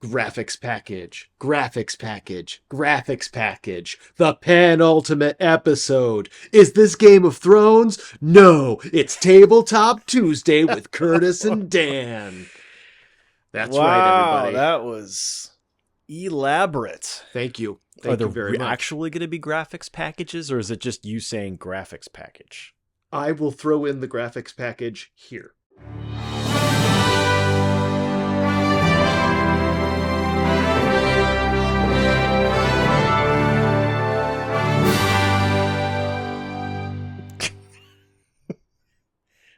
graphics package, graphics package, graphics package. The penultimate episode. Is this Game of Thrones? No, it's Tabletop Tuesday with Curtis and Dan. That's right, everybody. That was elaborate. Thank you. Are there very much. actually going to be graphics packages, or is it just you saying graphics package? I will throw in the graphics package here.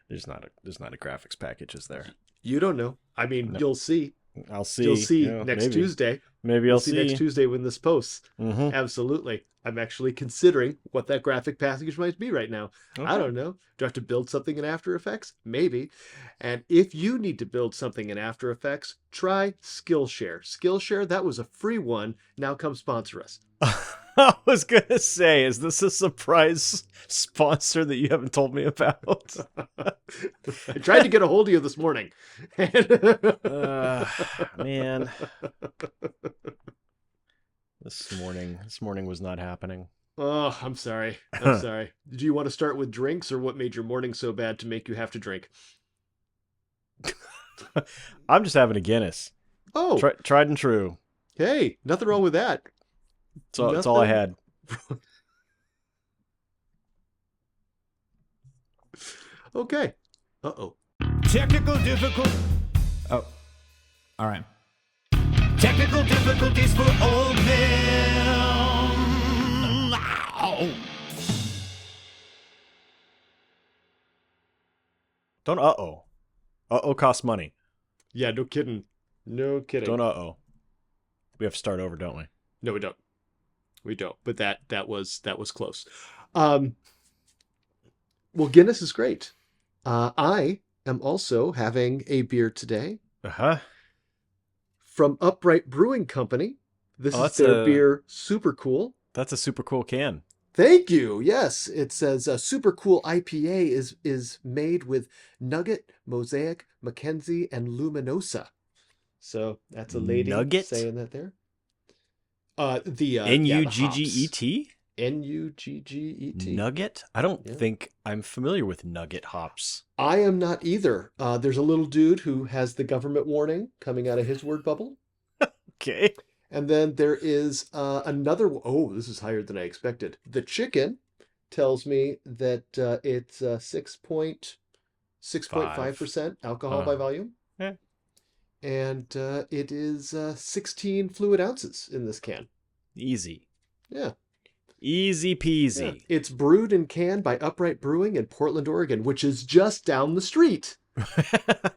There's not a graphics package, is there? You don't know. I mean, You'll see. I'll see. You'll see Yeah, next maybe. Tuesday. Maybe I'll see next Tuesday when this posts. Mm-hmm. Absolutely. I'm actually considering what that graphic package might be right now. Okay. I don't know. Do I have to build something in After Effects? Maybe. And if you need to build something in After Effects, try Skillshare. Skillshare, that was a free one. Now come sponsor us. I was going to say, is this a surprise sponsor that you haven't told me about? I tried to get a hold of you this morning. Man. This morning was not happening. Oh, I'm sorry. I'm sorry. Do you want to start with drinks, or what made your morning so bad to make you have to drink? I'm just having a Guinness. Oh. Tried and true. Hey, nothing wrong with that. That's all I had. Okay. Uh-oh. Technical difficulty. Oh. All right. Technical difficulties for old men. Ow. Don't uh-oh. Uh-oh costs money. Yeah, no kidding. No kidding. Don't uh-oh. We have to start over, don't we? No, we don't. We don't. But that was close. Well, Guinness is great. I am also having a beer today. Uh-huh. From Upright Brewing Company. This is their beer, Super Cool. That's a super cool can. Thank you. Yes, it says Super Cool IPA is made with Nugget, Mosaic, Mackenzie, and Luminosa. So that's a lady Nugget? saying that there. N-U-G-G-E-T? N-U-G-G-E-T. Nugget? I don't think I'm familiar with nugget hops. I am not either. There's a little dude who has the government warning coming out of his word bubble. Okay. And then there is another. Oh, this is higher than I expected. The chicken tells me that it's 6.5% alcohol by volume. Yeah. And it is 16 fluid ounces in this can. Easy. Yeah. Easy peasy. Yeah. It's brewed and canned by Upright Brewing in Portland, Oregon, which is just down the street.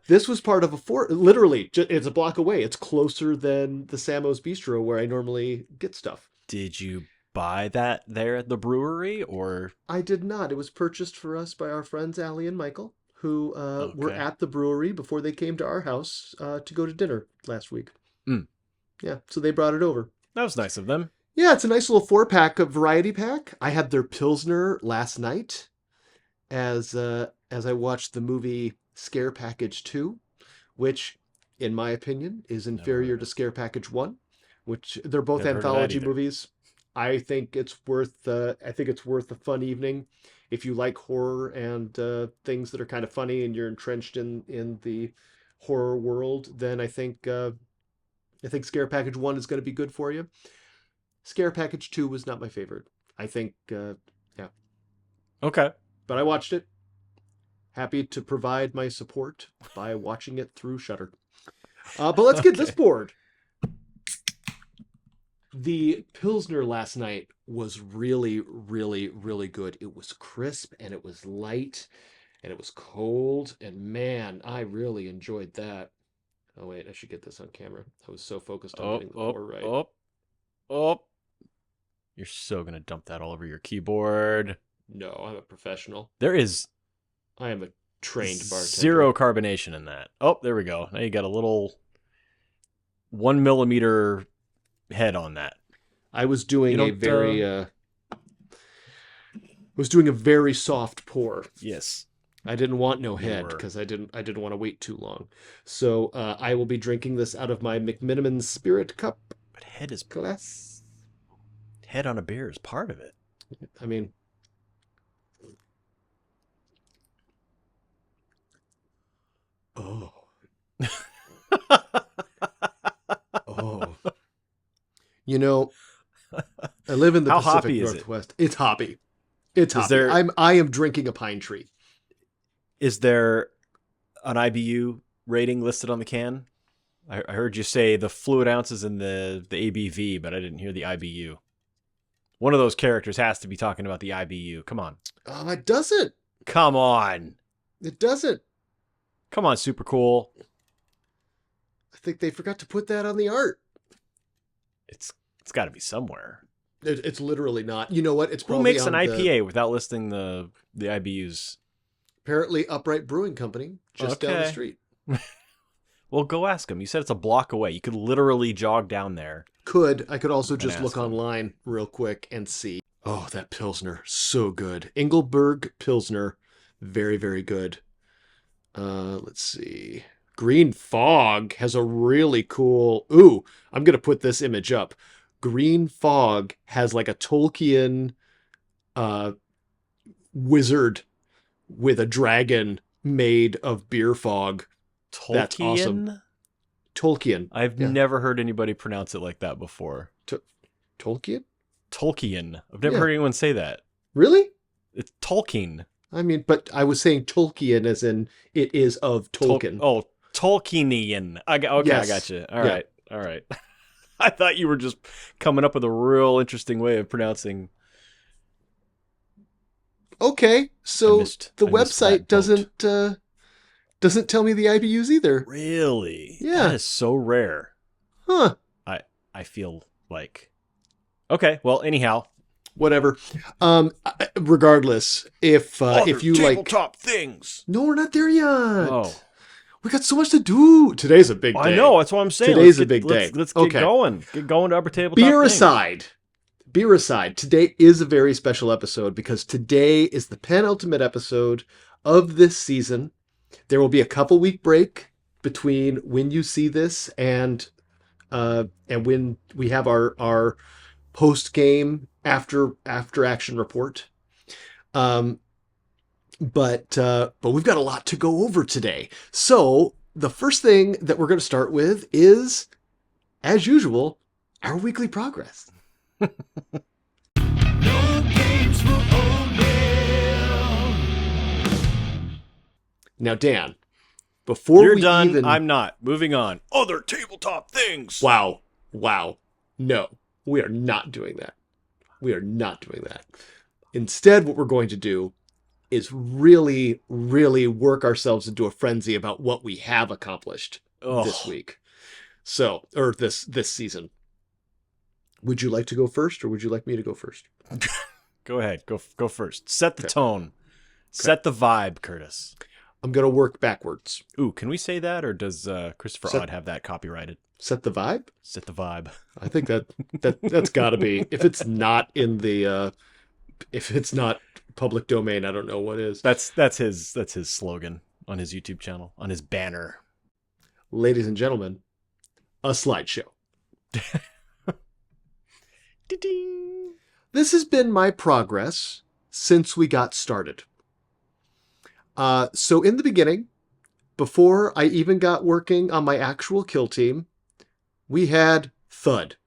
This was part of literally, it's a block away. It's closer than the Sammo's Bistro where I normally get stuff. Did you buy that there at the brewery, or? I did not. It was purchased for us by our friends Allie and Michael, who were at the brewery before they came to our house to go to dinner last week. Mm. Yeah, so they brought it over. That was nice of them. Yeah, it's a nice little 4-pack of variety pack. I had their Pilsner last night as I watched the movie Scare Package 2, which, in my opinion, is inferior to Scare Package 1, which they're both anthology movies. I think it's worth a fun evening. If you like horror and things that are kind of funny and you're entrenched in the horror world, then I think Scare Package 1 is going to be good for you. Scare Package 2 was not my favorite. I think, yeah. Okay. But I watched it. Happy to provide my support by watching it through Shudder. But let's get this board. The Pilsner last night was really, really, really good. It was crisp and it was light and it was cold. And man, I really enjoyed that. Oh, wait, I should get this on camera. I was so focused on getting the pour right. You're so going to dump that all over your keyboard. No, I'm a professional. I am a trained bartender. Zero carbonation in that. Oh, there we go. Now you got a little 1 millimeter head on that. I was doing a very soft pour. Yes. I didn't want no You head were. because I didn't want to wait too long. So I will be drinking this out of my McMiniman Spirit Cup But glass. head on a beer is part of it. I mean, oh, oh. You know, I live in the How Pacific hoppy is it? Northwest. It's hoppy. It's Is hoppy. there- I am drinking a pine tree. Is there an IBU rating listed on the can? I heard you say the fluid ounces and the ABV, but I didn't hear the IBU. One of those characters has to be talking about the IBU. Come on. It doesn't. Come on. It doesn't. Come on, super cool. I think they forgot to put that on the art. It's got to be somewhere. It's literally not. You know what? It's Who probably makes on an the- IPA without listing the IBUs? apparently Upright Brewing Company just down the Okay. street. Well, go ask them. You said it's a block away. You could literally jog down there. I could also just ask look them. online real quick and see. Oh, that Pilsner, so good. Engelberg Pilsner, very, very good. Let's see. Green Fog has a really cool. Ooh, I'm gonna put this image up. Green Fog has like a Tolkien wizard with a dragon made of beer fog. Tolkien? That's awesome. Tolkien. I've Yeah. never heard anybody pronounce it like that before. Tolkien? Tolkien. I've never Yeah. heard anyone say that. Really? It's Tolkien. I mean, but I was saying Tolkien as in it is of Tolkien. Tolkienian. Okay, Yes. I got you. Yeah. All right. I thought you were just coming up with a real interesting way of pronouncing. Okay, so I missed the that boat. website doesn't tell me the IBUs either. Really? Yeah. That is so rare. Huh. I feel like. Okay. Well, anyhow. Whatever. Regardless, if you like, tabletop things. no, we're not there yet. Oh, We got so much to do. Today's a big day. I know. That's what I'm saying. Today's Let's a get- big let's- day. Let's get Okay. going. Get going to upper tabletop. Beer things. aside. Beer aside, today is a very special episode because today is the penultimate episode of this season. There will be a couple-week break between when you see this and when we have our post-game after action report. But we've got a lot to go over today. So the first thing that we're going to start with is, as usual, our weekly progress. No games for old men. Now, Dan, before You're we done. even... I'm not. Moving on. Other tabletop things. Wow. No, we are not doing that. We are not doing that. Instead, what we're going to do is really, really work ourselves into a frenzy about what we have accomplished this week. So, or this season. Would you like to go first, or would you like me to go first? Go ahead. Go first. Set the tone. Set the vibe, Curtis. I'm going to work backwards. Ooh, can we say that, or does Christopher Set- Odd have that copyrighted? Set the vibe? Set the vibe. I think that's got to be. If it's not in the, if it's not public domain, I don't know what is. That's his slogan on his YouTube channel, on his banner. Ladies and gentlemen, a slideshow. Ding. This has been my progress since we got started. So in the beginning, before I even got working on my actual kill team, we had Thud,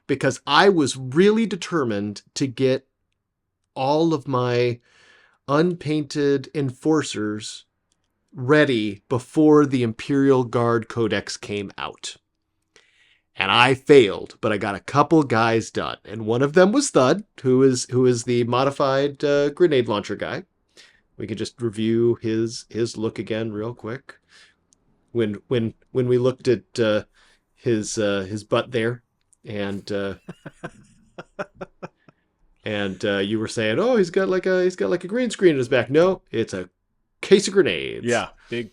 because I was really determined to get all of my unpainted enforcers ready before the Imperial Guard Codex came out. And I failed, but I got a couple guys done. And one of them was Thud, who is the modified grenade launcher guy. We could just review his look again real quick. When we looked at his butt there, and you were saying, oh, he's got like a green screen in his back. No, it's a case of grenades. Yeah, big.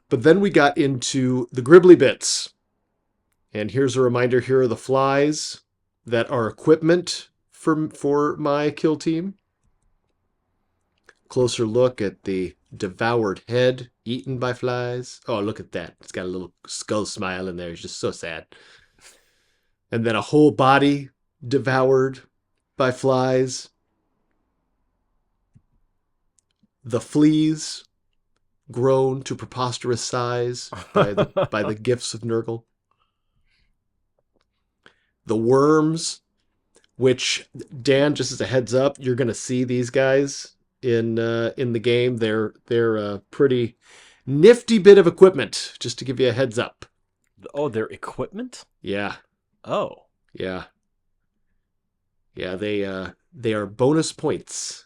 But then we got into the gribbly bits. And here's a reminder, here are the flies that are equipment for my kill team. closer look at the devoured head eaten by flies. Oh, look at that. It's got a little skull smile in there. It's just so sad. And then a whole body devoured by flies. The fleas grown to preposterous size by the gifts of Nurgle. The worms, which, Dan, just as a heads up, you're gonna see these guys in the game. They're a pretty nifty bit of equipment, just to give you a heads up. Oh, their equipment? Yeah, Oh. yeah, yeah. They are bonus points.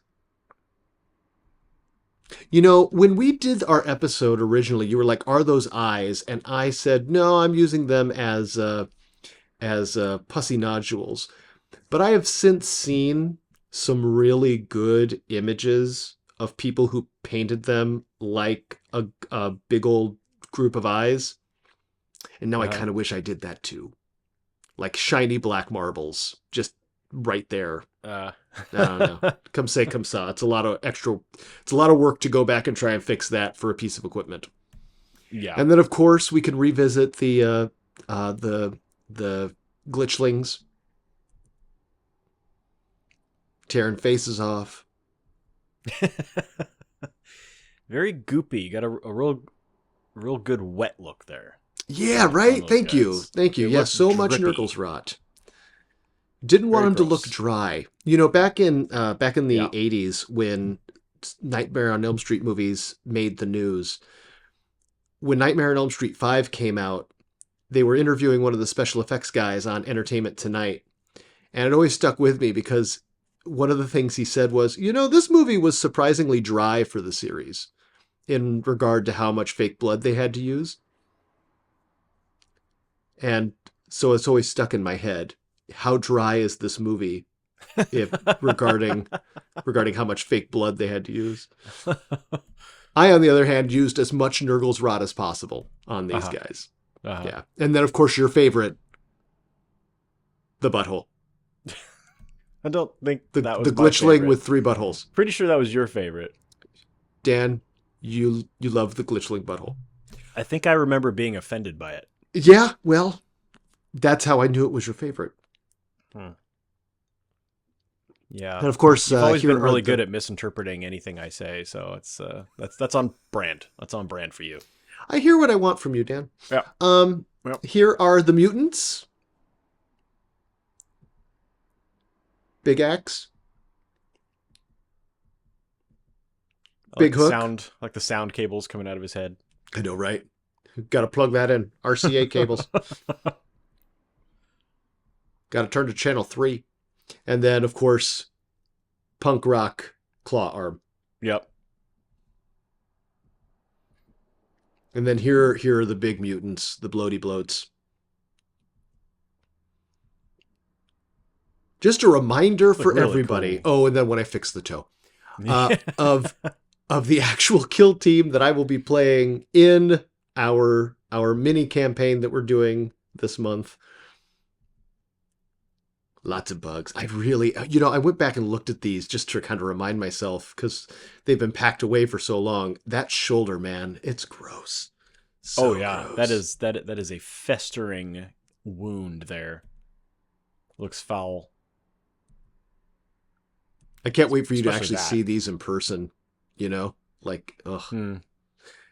You know, when we did our episode originally, you were like, "Are those eyes?" And I said, "No, I'm using them as pussy nodules." But I have since seen some really good images of people who painted them like a big old group of eyes. And now I kind of wish I did that too. Like shiny black marbles, just right there. I don't know. Come say, come saw. It's a lot of work to go back and try and fix that for a piece of equipment. Yeah. And then, of course, we can revisit the glitchlings tearing faces off. Very goopy. You got a real good wet look there. Yeah, right. those Thank you. guys. Thank you. They Yeah, look so much drippy. Nurgle's rot. Didn't want Very him to look gross. dry. You know, back in the Yeah. 80s when Nightmare on Elm Street movies made the news, when Nightmare on Elm Street 5 came out, they were interviewing one of the special effects guys on Entertainment Tonight. And it always stuck with me because one of the things he said was, you know, this movie was surprisingly dry for the series in regard to how much fake blood they had to use. And so it's always stuck in my head. How dry is this movie if regarding how much fake blood they had to use? I, on the other hand, used as much Nurgle's rot as possible on these guys. Yeah. And then, of course, your favorite, the butthole. I don't think The that was my glitchling favorite. with 3 buttholes. Pretty sure that was your favorite. Dan, you love the glitchling butthole. I think I remember being offended by it. Yeah, well, that's how I knew it was your favorite. Yeah. And of course, You've always here been really are good at misinterpreting anything I say, so it's that's on brand. That's on brand for you. I hear what I want from you, Dan. Yeah. Yep. Here are the mutants. Big axe. Big hook. Like the sound cables coming out of his head. I know, right? Got to plug that in. RCA cables. Got to turn to channel 3. And then, of course, punk rock claw arm. Yep. And then here are the big mutants, the bloaty bloats. Just a reminder for really everybody. cool. Oh, and then when I fix the toe. Of the actual kill team that I will be playing in our mini campaign that we're doing this month. Lots of bugs. I went back and looked at these just to kind of remind myself because they've been packed away for so long. That shoulder, man, it's gross. So gross. That is a festering wound there. Looks foul. I can't wait for you to Especially actually that. see these in person. You know, like ugh. And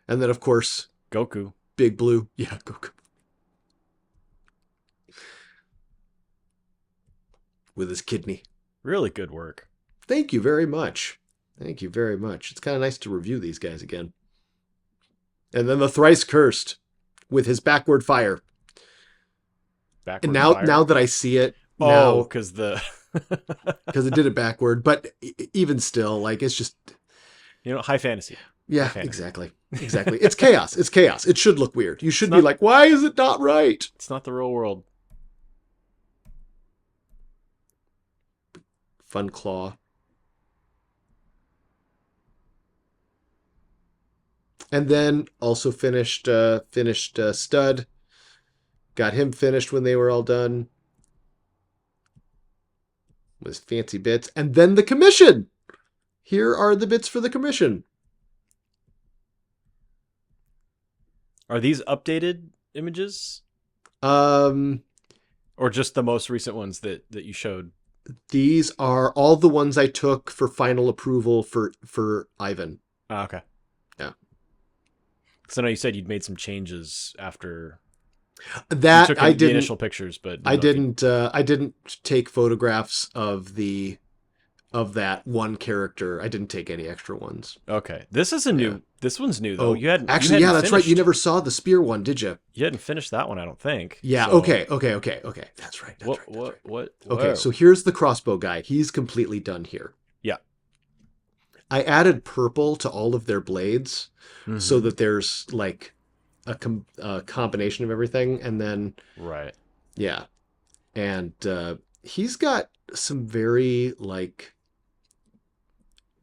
then of course, Goku. Big Blue. Yeah, Goku. With his kidney. Really good work. Thank you very much. Thank you very much. It's kind of nice to review these guys again. And then the Thrice Cursed with his backward fire. Backward And now fire. that I see it, Oh, because the because it did it backward, but even still, like it's just high fantasy. yeah, Okay. exactly. It's chaos. It's chaos. It should look weird. You should It's be not- like, why is it not right? It's not the real world. Fun claw. And then also finished Stud. Got him finished when they were all done. With his fancy bits. And then the commission. here are the bits for the commission. Are these updated images Um, or just the most recent ones that you showed? these are all the ones I took for final approval for Ivan. Oh, okay. Yeah. So I know you said you'd made some changes after you That took I the didn't. initial pictures, but I know if you- didn't. I didn't take photographs of that one character. I didn't take any extra ones. Okay, this is a new. Yeah. This one's new though. Oh, You hadn't actually, you yeah, hadn't that's right. You finished- never saw the spear one, did you? You hadn't finished that one, I don't think. Yeah. So- Okay. That's right. What? Okay, Whoa. so here's the crossbow guy. He's completely done here. Yeah. I added purple to all of their blades so Mhm. that there's like a combination of everything, and then Right. yeah, and he's got some very like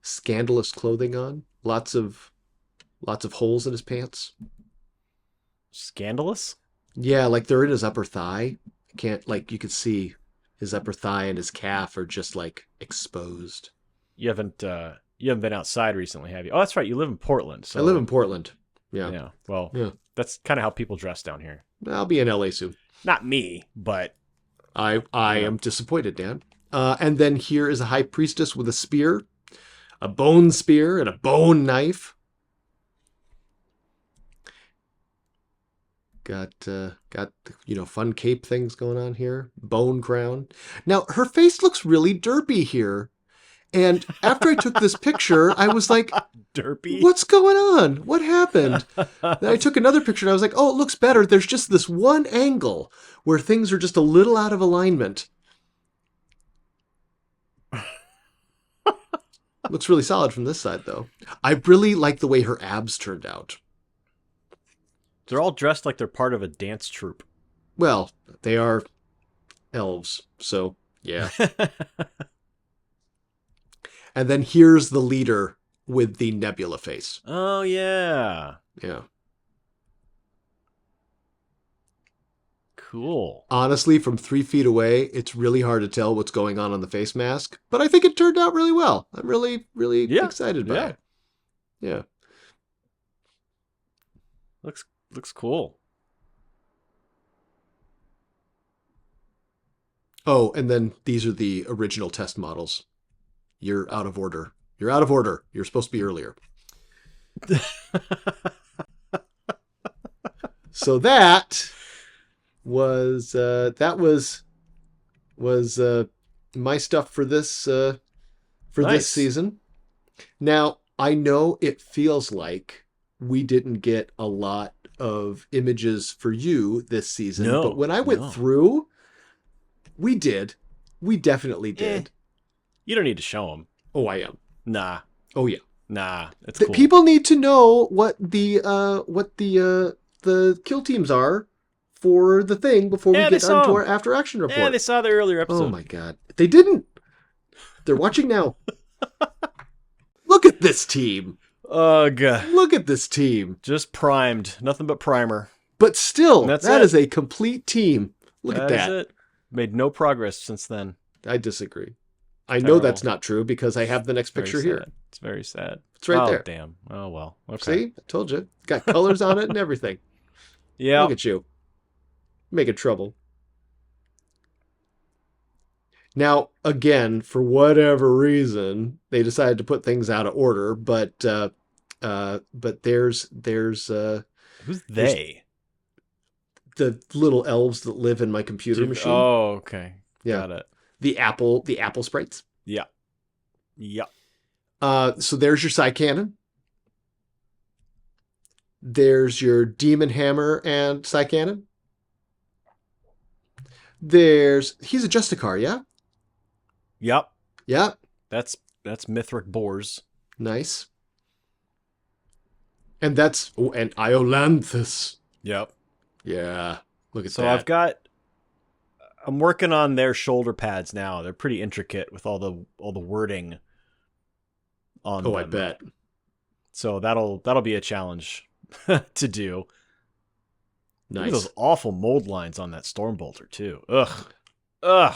scandalous clothing on. Lots of holes in his pants. Scandalous. Yeah, like they're in his upper thigh. Can't like you could see his upper thigh and his calf are just like exposed. You haven't been outside recently, have you? Oh, that's right. You live in Portland. So I live in Portland. Yeah. Yeah. Well, Yeah. that's kind of how people dress down here. I'll be in LA soon. Not me, but I Yeah. am disappointed, Dan. And then here is a high priestess with a spear, a bone spear, and a bone knife. Got fun cape things going on here. Bone crown. Now her face looks really derpy here. And after I took this picture, I was like, derpy. what's going on? What happened? Then I took another picture and I was like, oh, it looks better. There's just this one angle where things are just a little out of alignment. Looks really solid from this side, though. I really like the way her abs turned out. They're all dressed like they're part of a dance troupe. Well, they are elves, so yeah. And then here's the leader with the nebula face. Oh yeah. Yeah. Cool. Honestly, from 3 feet away, it's really hard to tell what's going on the face mask, but I think it turned out really well. I'm really, really excited by it. Yeah. Looks cool. Oh, and then these are the original test models. You're out of order. You're out of order. You're supposed to be earlier. So that was my stuff for this Nice. season. Now, I know it feels like we didn't get a lot of images for you this season, No, but when I went no. through, we did. We definitely did. You don't need to show them. Oh, I am. Nah. Oh, yeah. Nah. It's The cool. people need to know what the kill teams are for the thing before Yeah, we they get saw onto 'em. our after action report. Yeah, they saw the earlier episode. Oh my god. They didn't. They're watching now. Look at this team. Ugh. Look at this team. Just primed. Nothing but primer. But still, That's that it. is a complete team. Look at that. Is it. Made no progress since then. I disagree. I know Terrible. that's not true because I have the next Very picture here. sad. It's very sad. It's right oh, there. Damn. Oh well. Okay. See? I told you. Got colors on it and everything. Yeah. Look at you. Making trouble. Now, again, for whatever reason, they decided to put things out of order, but there's Who's they? the little elves that live in my computer machine. Oh, okay. Yeah. Got it. The apple sprites. Yeah. Yeah. So there's your side cannon. There's your demon hammer and side cannon. He's a Justicar, yeah? Yep. Yeah. That's Mithric Boars. Nice. And that's and Iolanthus. Yep. Yeah. Look at So that. I'm working on their shoulder pads now. They're pretty intricate with all the wording on them. I bet. So that'll be a challenge to do. Look Nice. at those awful mold lines on that Stormbolter too. Ugh.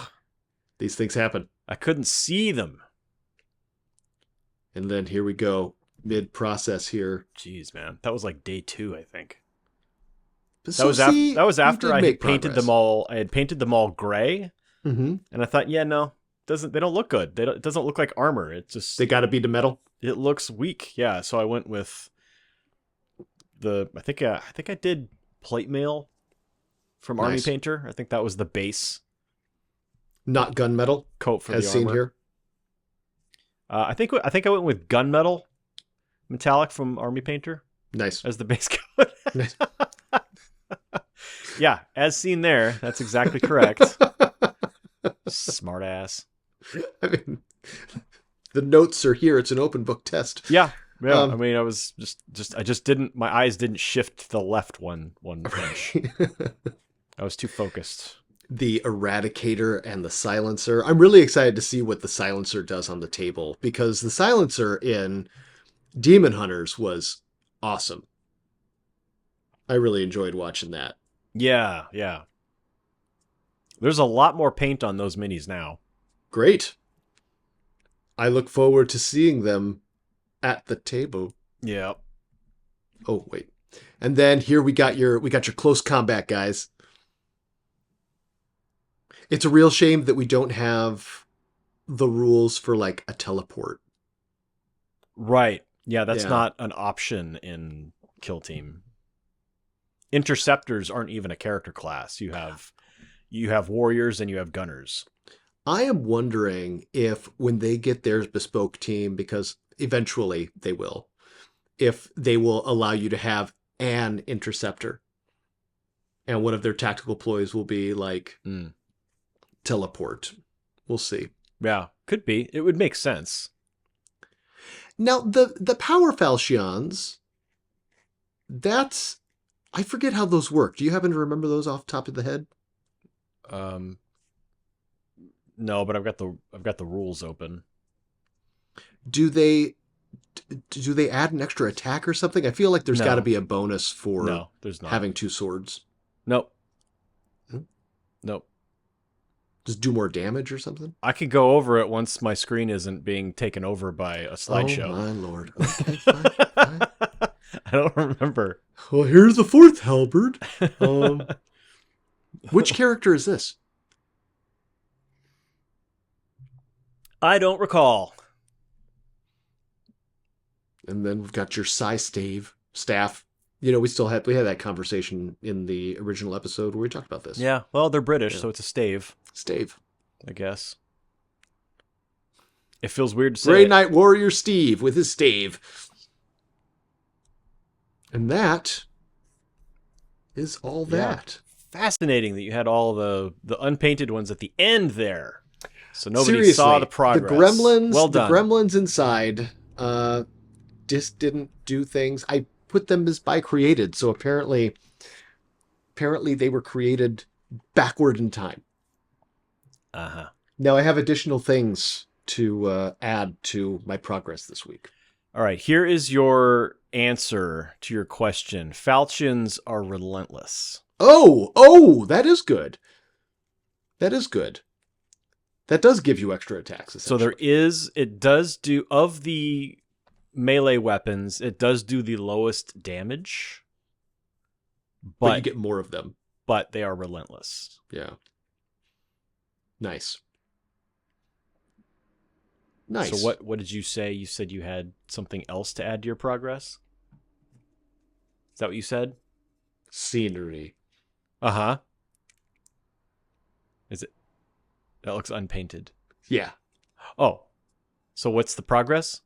These things happen. I couldn't see them. And then here we go, mid-process here. Jeez, man. That was like day 2, I think. But That was after we after did I make had painted progress. them all. I had painted them all gray, Mm-hmm. and I thought, yeah, no, they don't look good. It doesn't look like armor. It just They got to be the metal. it looks weak. Yeah, so I went with I think I did plate mail from Army Nice. Painter. I think that was the base Not gunmetal, coat for as the seen armor. here. I think I went with gunmetal metallic from Army Painter Nice. as the base coat. Nice. Yeah, as seen there. That's exactly correct. Smart ass. I mean, the notes are here. It's an open book test. Yeah. Yeah. Um, I mean, I was I just didn't, my eyes didn't shift to the left one inch. I was too focused. The Eradicator and the Silencer. I'm really excited to see what the Silencer does on the table, because the Silencer in Demon Hunters was awesome. I really enjoyed watching that. Yeah. Yeah. There's a lot more paint on those minis now. Great. I look forward to seeing them at the table. Yeah. Oh, wait. And then here we got your close combat guys. It's a real shame that we don't have the rules for like a teleport. Right. Yeah, that's Yeah. not an option in Kill Team. Interceptors aren't even a character class. You have warriors and you have gunners. I am wondering if when they get their bespoke team, because eventually they will, if they will allow you to have an interceptor. And one of their tactical ploys will be like teleport. We'll see. Yeah, could be. It would make sense. Now, the power falchions, that's, I forget how those work. Do you happen to remember those off the top of the head? No, but I've got the rules open. Do they add an extra attack or something? I feel like there's No. got to be a bonus for No, there's not. having two swords. Nope. Hmm? Nope. Just do more damage or something? I could go over it once my screen isn't being taken over by a Oh slideshow. my lord. Okay, fine. I don't remember. Well, here's the fourth halberd. Which character is this? I don't recall. And then we've got your staff. You know, we had that conversation in the original episode where we talked about this. Yeah, well, they're British, Yeah. so it's a stave, Stave. I guess. It feels weird to say. Grey it. Knight Warrior Steve with his stave. And that is all Yeah. that. Fascinating that you had all the unpainted ones at the end there. So nobody Seriously, saw the progress. The gremlins, Well done. The gremlins inside just didn't do things. I put them as by created, so apparently they were created backward in time. Uh-huh. Now I have additional things to add to my progress this week. All right, here is your answer to your question. Falchions are relentless. Oh, that is good. That is good. That does give you extra attacks. So it does do, of the melee weapons, it does do the lowest damage, but you get more of them. but they are relentless. Yeah. Nice. Nice. So what did you say? You said you had something else to add to your progress? Is that what you said? Scenery. Uh-huh. Is it? That looks unpainted. Yeah. Oh. So what's the progress?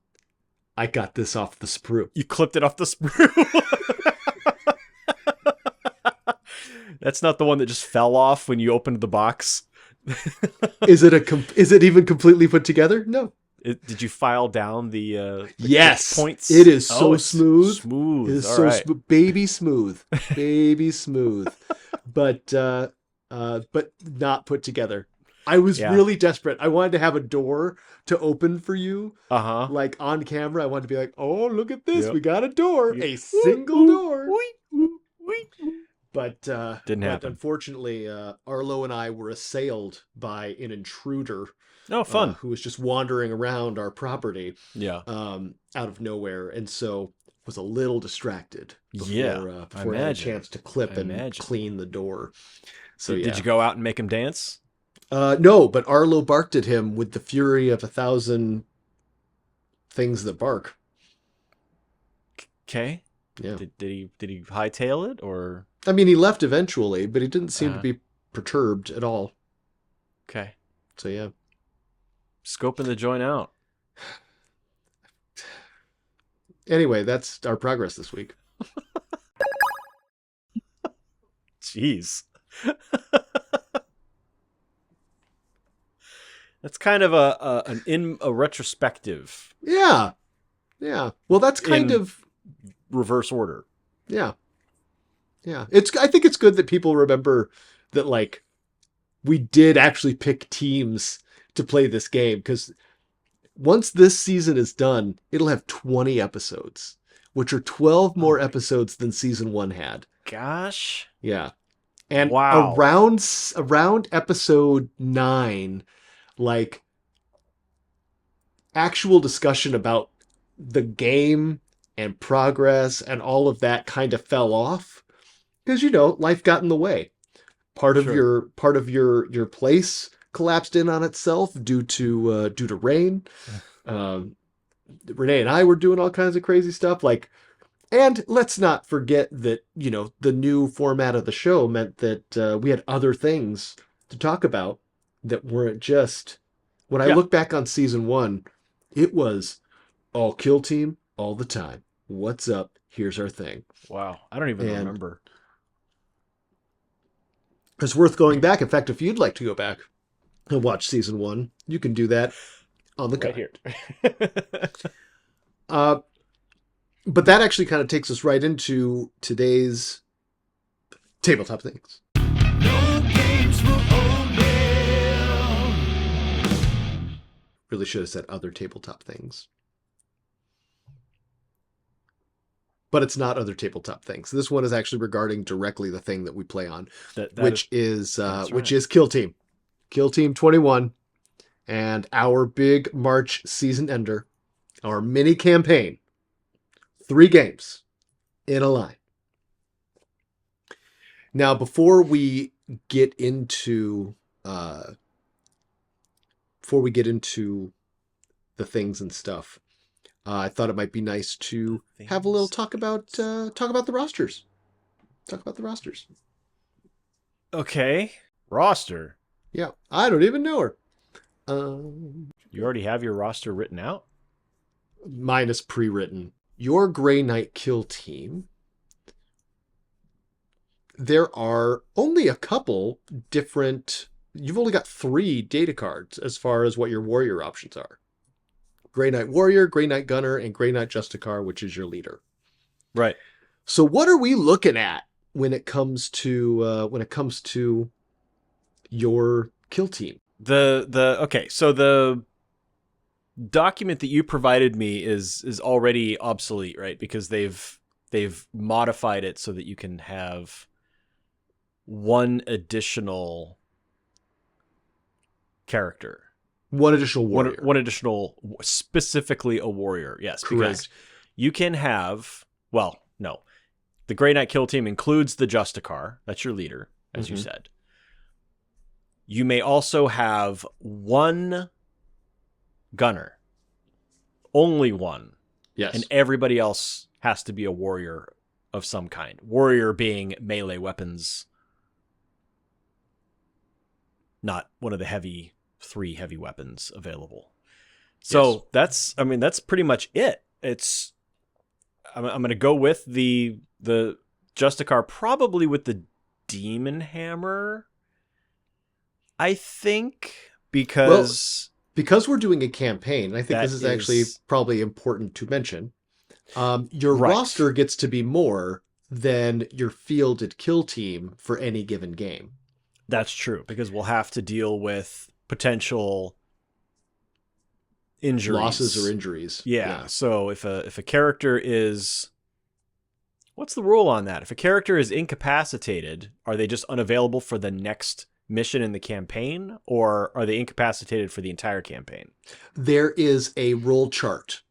I got this off the sprue. You clipped it off the sprue. That's not the one that just fell off when you opened the box. Is it even completely put together? No. Did you file down the Yes. points? It is so it's smooth. Smooth. It is All so right. baby smooth. Baby smooth. But not put together. I was Yeah. really desperate. I wanted to have a door to open for you, Uh-huh. like on camera. I wanted to be like, "Oh, look at this. Yep. We got a door. Yeah. A single door." Didn't happen. Unfortunately, Arlo and I were assailed by an intruder Oh, fun. who was just wandering around our property Yeah. out of nowhere, and so was a little distracted Yeah, I before I had a imagine. chance to clip I and imagine. clean the door. So Did you go out and make him dance? No, but Arlo barked at him with the fury of 1,000 things that bark. Okay. Yeah. Did he hightail it or? I mean, he left eventually, but he didn't seem to Uh, be perturbed at all. okay. So yeah. Scoping the joint out. Anyway, that's our progress this week. Jeez. That's kind of a retrospective Yeah. Yeah. Well, that's kind In- of reverse order. yeah. Yeah. I think it's good that people remember that like we did actually pick teams to play this game, because once this season is done, it'll have 20 episodes, which are 12 more episodes than season 1 had. Gosh. Yeah. And Wow. around episode 9, like actual discussion about the game and progress and all of that kind of fell off because life got in the way. Part of Sure. your place collapsed in on itself due to rain. Renee and I were doing all kinds of crazy stuff, and let's not forget that the new format of the show meant that we had other things to talk about that weren't just. When I Yeah. look back on season 1, it was all kill team all the time. What's up? Here's our thing. Wow. I don't even And- remember. It's worth going back. In fact, if you'd like to go back and watch season 1, you can do that on the Right cut. here. But that actually kind of takes us right into today's tabletop things. No games for old men. Really should have said other tabletop things. But it's not other tabletop things. This one is actually regarding directly the thing that we play on, which is Kill Team. Kill Team 21, and our big March season ender, our mini campaign. 3 games in a line. Now, before we get into the things and stuff, I thought it might be nice to have a little talk about the rosters. Talk about the rosters. Okay. Roster. Yeah, I don't even know her. You already have your roster written out? Mine is pre-written. Your Grey Knight kill team. There are only a couple different. You've only got 3 data cards as far as what your warrior options are. Grey Knight Warrior, Grey Knight Gunner, and Grey Knight Justicar, which is your leader. Right. So what are we looking at when it comes to your kill team? Okay, so the document that you provided me is already obsolete, right? Because they've modified it so that you can have one additional character. One additional warrior. One additional, specifically a warrior. Yes, Correct. because you can have, well, no. The Grey Knight kill team includes the Justicar. That's your leader, as you said. You may also have one gunner. Only one. Yes. And everybody else has to be a warrior of some kind. Warrior being melee weapons. Not one of the 3 heavy weapons available. So that's pretty much it. I'm going to go with the Justicar, probably with the Demon Hammer, I think, because we're doing a campaign, and I think this is actually probably important to mention. Your Right. roster gets to be more than your fielded kill team for any given game. That's true, because we'll have to deal with potential injuries, Losses or injuries. Yeah. So if a character is What's the rule on that? If a character is incapacitated, are they just unavailable for the next mission in the campaign, or are they incapacitated for the entire campaign? There is a roll chart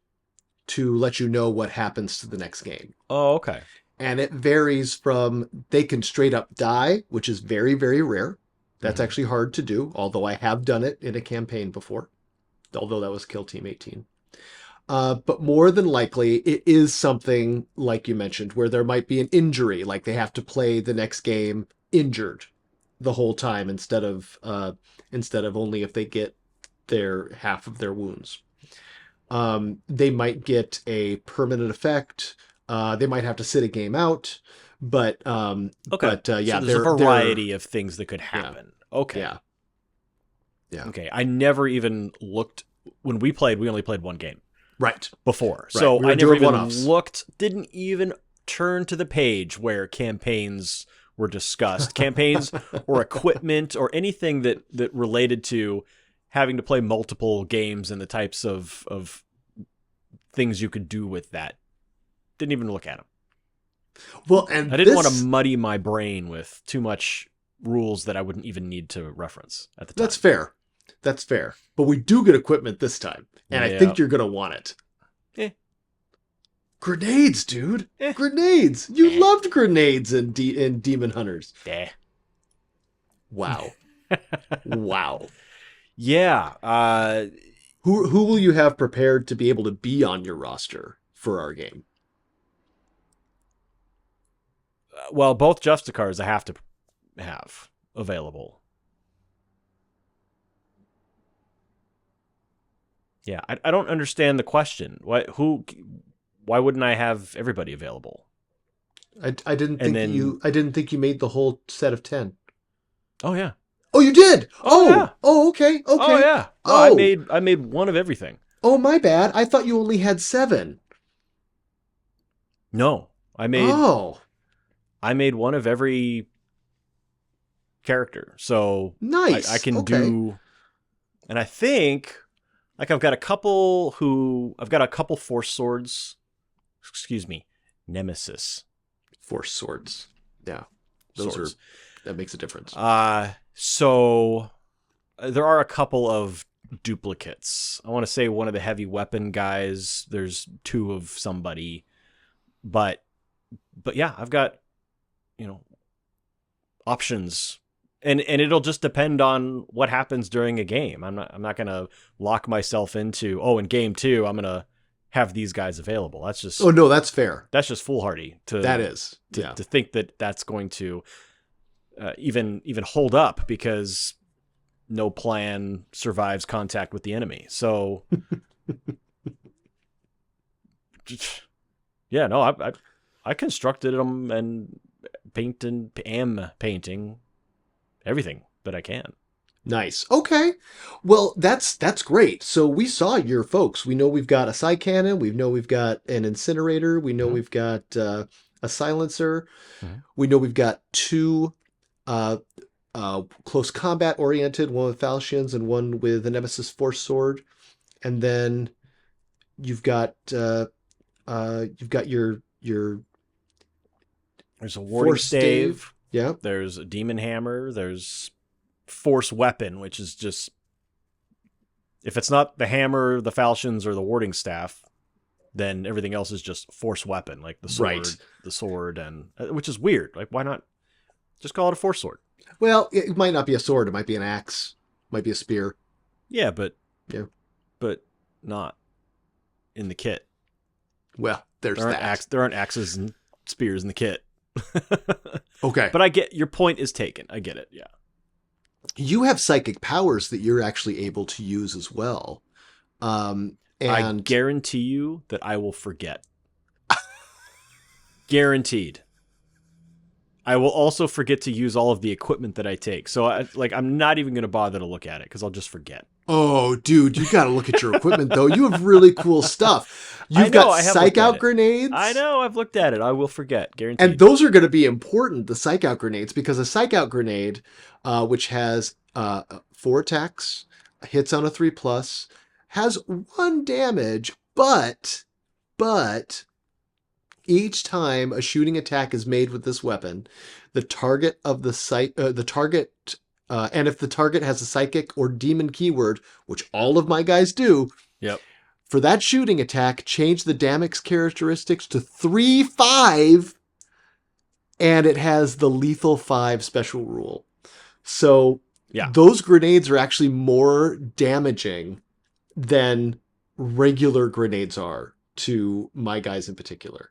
to let you know what happens to the next game. Oh, okay. And it varies from they can straight up die, which is very, very rare. That's actually hard to do, although I have done it in a campaign before, although that was Kill Team 18. But more than likely, it is something like you mentioned, where there might be an injury, like they have to play the next game injured the whole time instead of only if they get their half of their wounds. They might get a permanent effect. They might have to sit a game out, but Okay. But yeah, so there's a variety of things that could happen. Okay. Yeah. Okay. I never even looked when we played. We only played one game Right. before, Right. so We were I never doing even one-offs. looked. Didn't even turn to the page where campaigns were discussed, campaigns or equipment or anything that related to having to play multiple games and the types of things you could do with that. Didn't even look at them. Well, and I didn't want to muddy my brain with too much rules that I wouldn't even need to reference at the time. That's fair. That's fair. But we do get equipment this time, and I think you're gonna want it. Grenades, dude. Grenades. You loved grenades in Demon Hunters. Wow. Wow. Yeah. Who will you have prepared to be able to be on your roster for our game? Well, both Justicars I have to have available. Yeah, I don't understand the question. Why wouldn't I have everybody available? I didn't think you made the whole set of 10. Oh yeah. Oh, you did. Oh, yeah. Oh, okay. Okay. Oh yeah. No, I made one of everything. Oh, my bad. I thought you only had 7. No, I made one of every character. So Nice. I can Okay. do, and I think like I've got a couple Force Swords. Excuse me, Nemesis Force swords. Yeah. swords. That makes a difference. So there are a couple of duplicates. I want to say one of the heavy weapon guys. There's 2 of somebody, but yeah, I've got, options, and it'll just depend on what happens during a game. I'm not gonna lock myself into, in game 2 I'm gonna have these guys available. That's just, Oh, no, that's fair. that's just foolhardy to to think that that's going to even hold up, because no plan survives contact with the enemy. So yeah, no, I constructed them and am painting everything that I can. Nice. Okay. Well, that's great. So we saw your folks. We know we've got a side cannon. We know we've got an incinerator. We know we've got a silencer. We know we've got 2 close combat oriented, one with falchions and one with a Nemesis Force Sword. And then you've got your There's a warding Force stave. Yeah. There's a demon hammer. There's force weapon, which is just, if it's not the hammer, the falchions, or the warding staff, then everything else is just force weapon, like the sword, and which is weird. Like, why not just call it a force sword? Well, it might not be a sword. It might be an axe. It might be a spear. Yeah, but not in the kit. Well, there's that. There aren't axes and spears in the kit. Okay. But I get your point is taken. I get it. Yeah. You have psychic powers that you're actually able to use as well. And I guarantee you that I will forget. Guaranteed. I will also forget to use all of the equipment that I take. So I'm not even going to bother to look at it because I'll just forget. Oh, dude, you got to look at your equipment though. You have really cool stuff. You've got psych out grenades. I know, I've looked at it. I will forget, guaranteed. And those are going to be important, the psych out grenades, because a psych out grenade, which has 4 attacks, hits on a 3+, has 1 damage, but Each time a shooting attack is made with this weapon, the target of the target, and if the target has a psychic or demon keyword, which all of my guys do, Yep. for that shooting attack, change the damage characteristics to 3/5, and it has the lethal 5 special rule. So Yeah. those grenades are actually more damaging than regular grenades are to my guys in particular.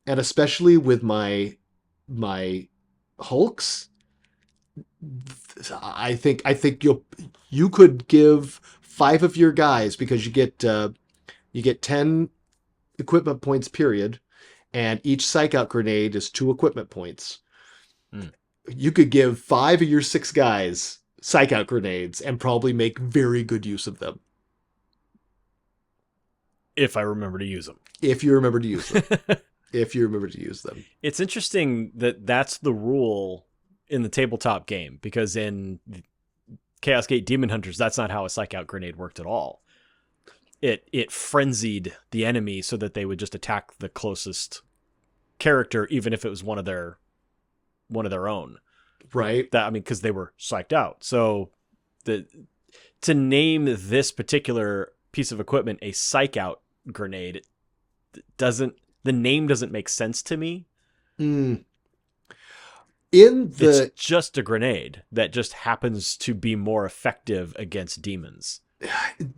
And especially with my Hulks, I think you could give 5 of your guys, because you get 10 equipment points period, and each psych out grenade is 2 equipment points. Mm. You could give 5 of your 6 guys psych out grenades and probably make very good use of them. If I remember to use them. If you remember to use them. If you remember to use them. It's interesting that that's the rule in the tabletop game, because in Chaos Gate Demon Hunters, that's not how a psych out grenade worked at all. It frenzied the enemy so that they would just attack the closest character, even if it was one of their own. Right. Because they were psyched out. So to name this particular piece of equipment a psych out grenade, the name doesn't make sense to me. Mm. It's just a grenade that just happens to be more effective against demons.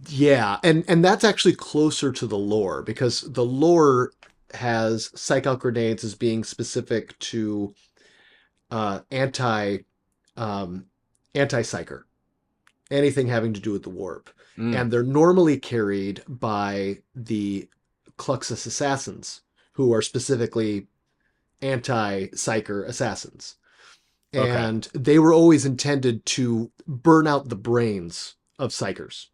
Yeah, and that's actually closer to the lore, because the lore has psych out grenades as being specific to anti-psyker. Anything having to do with the warp. And they're normally carried by the Cluxus assassins, who are specifically anti-psyker assassins. Okay. And they were always intended to burn out the brains of psychers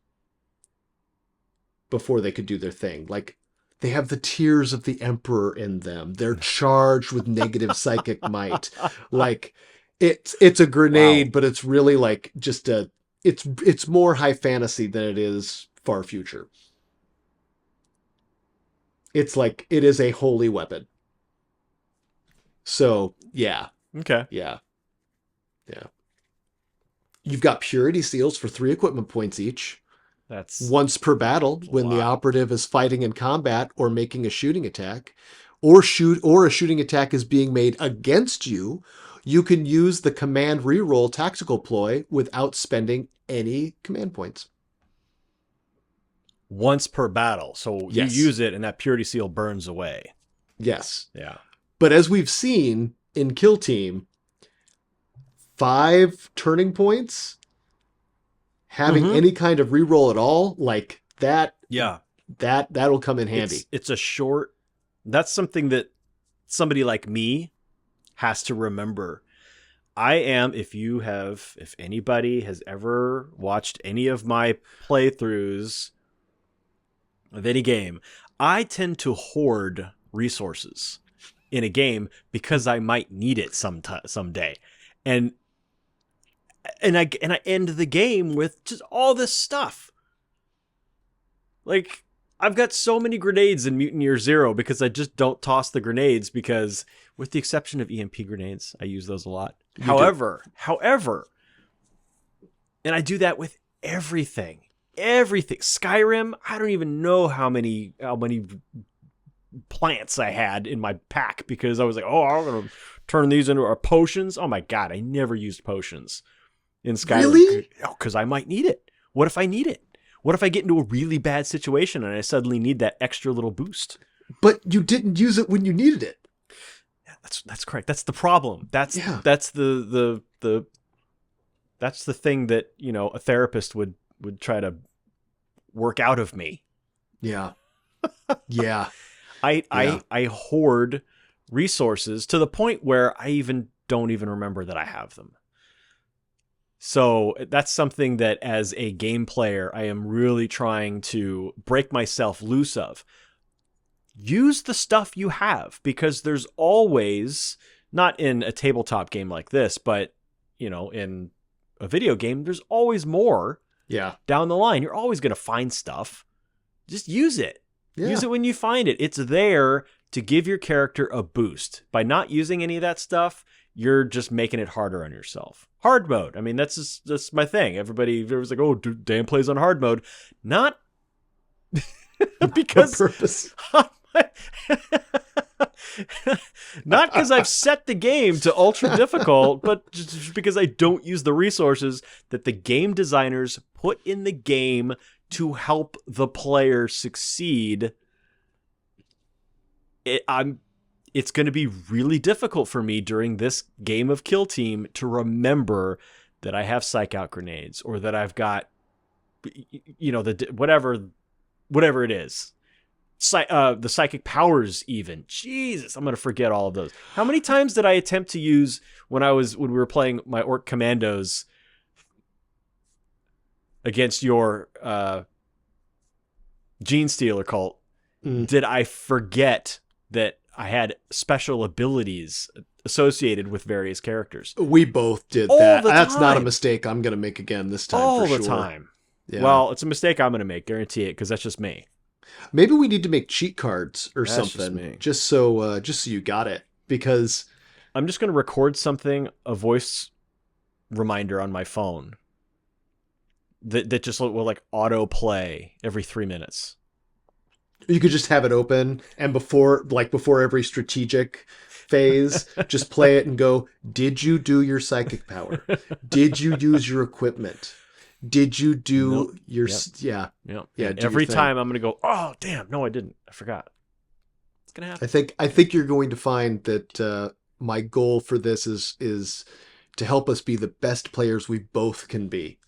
before they could do their thing. Like, they have the tears of the emperor in them. They're charged with negative psychic might. Like, it's a grenade, Wow. but it's really like just it's more high fantasy than it is far future. It's like, it is a holy weapon. So, yeah. Okay. Yeah. You've got purity seals for 3 equipment points each. That's Once per battle, when the Wow. operative is fighting in combat or making a shooting attack, or a shooting attack is being made against you, you can use the command reroll tactical ploy without spending any command points. once per battle. So Yes. you use it and that purity seal burns away. Yes. Yeah. But as we've seen in Kill Team, 5 turning points, having Mhm. any kind of reroll at all, like that, Yeah. that'll come in handy. It's a short. That's something that somebody like me has to remember. If anybody has ever watched any of my playthroughs of any game, I tend to hoard resources in a game because I might need it someday. And I end the game with just all this stuff. Like, I've got so many grenades in Mutineer Zero because I just don't toss the grenades, because with the exception of EMP grenades, I use those a lot. However, and I do that with everything. Skyrim, I don't even know how many plants I had in my pack, because I was like, oh, I'm going to turn these into our potions. Oh my God, I never used potions in Skyrim. Really? Because I might need it. What if I need it? What if I get into a really bad situation and I suddenly need that extra little boost? But you didn't use it when you needed it. Yeah, that's correct. That's the problem. That's the thing that, a therapist would try to work out of me. Yeah. Yeah. I hoard resources to the point where I don't even remember that I have them. So that's something that, as a game player, I am really trying to break myself loose of. Use the stuff you have, because there's always, not in a tabletop game like this, but, in a video game, there's always more down the line. You're always going to find stuff. Just use it. Yeah. Use it when you find it. It's there to give your character a boost. By not using any of that stuff, you're just making it harder on yourself. Hard mode. I mean, that's my thing. Everybody's like, oh, Dan plays on hard mode. Not because purpose. Not because I've set the game to ultra difficult, but just because I don't use the resources that the game designers put in the game to help the player succeed. It's going to be really difficult for me during this game of Kill Team to remember that I have psych out grenades, or that I've got, whatever it is. The psychic powers even. Jesus, I'm going to forget all of those. How many times did I attempt to use when we were playing my Orc Commandos against your Gene Stealer cult? Did I forget that I had special abilities associated with various characters? We both did all that. The That's time. not a mistake I'm going to make again this time all for the sure. time. Yeah. Well, it's a mistake I'm going to make, guarantee it, because that's just me. Maybe we need to make cheat cards or That's something, just so you got it. Because I'm just going to record something, a voice reminder on my phone that just will like auto play every 3 minutes. you could just have it open, and before every strategic phase, just play it and go, did you do your psychic power? Did you use your equipment? Did you do your... Yep. Yeah. Yeah. do Every your thing. time I'm going to go, oh, damn. No, I didn't. I forgot. It's going to happen. I think you're going to find that my goal for this is to help us be the best players we both can be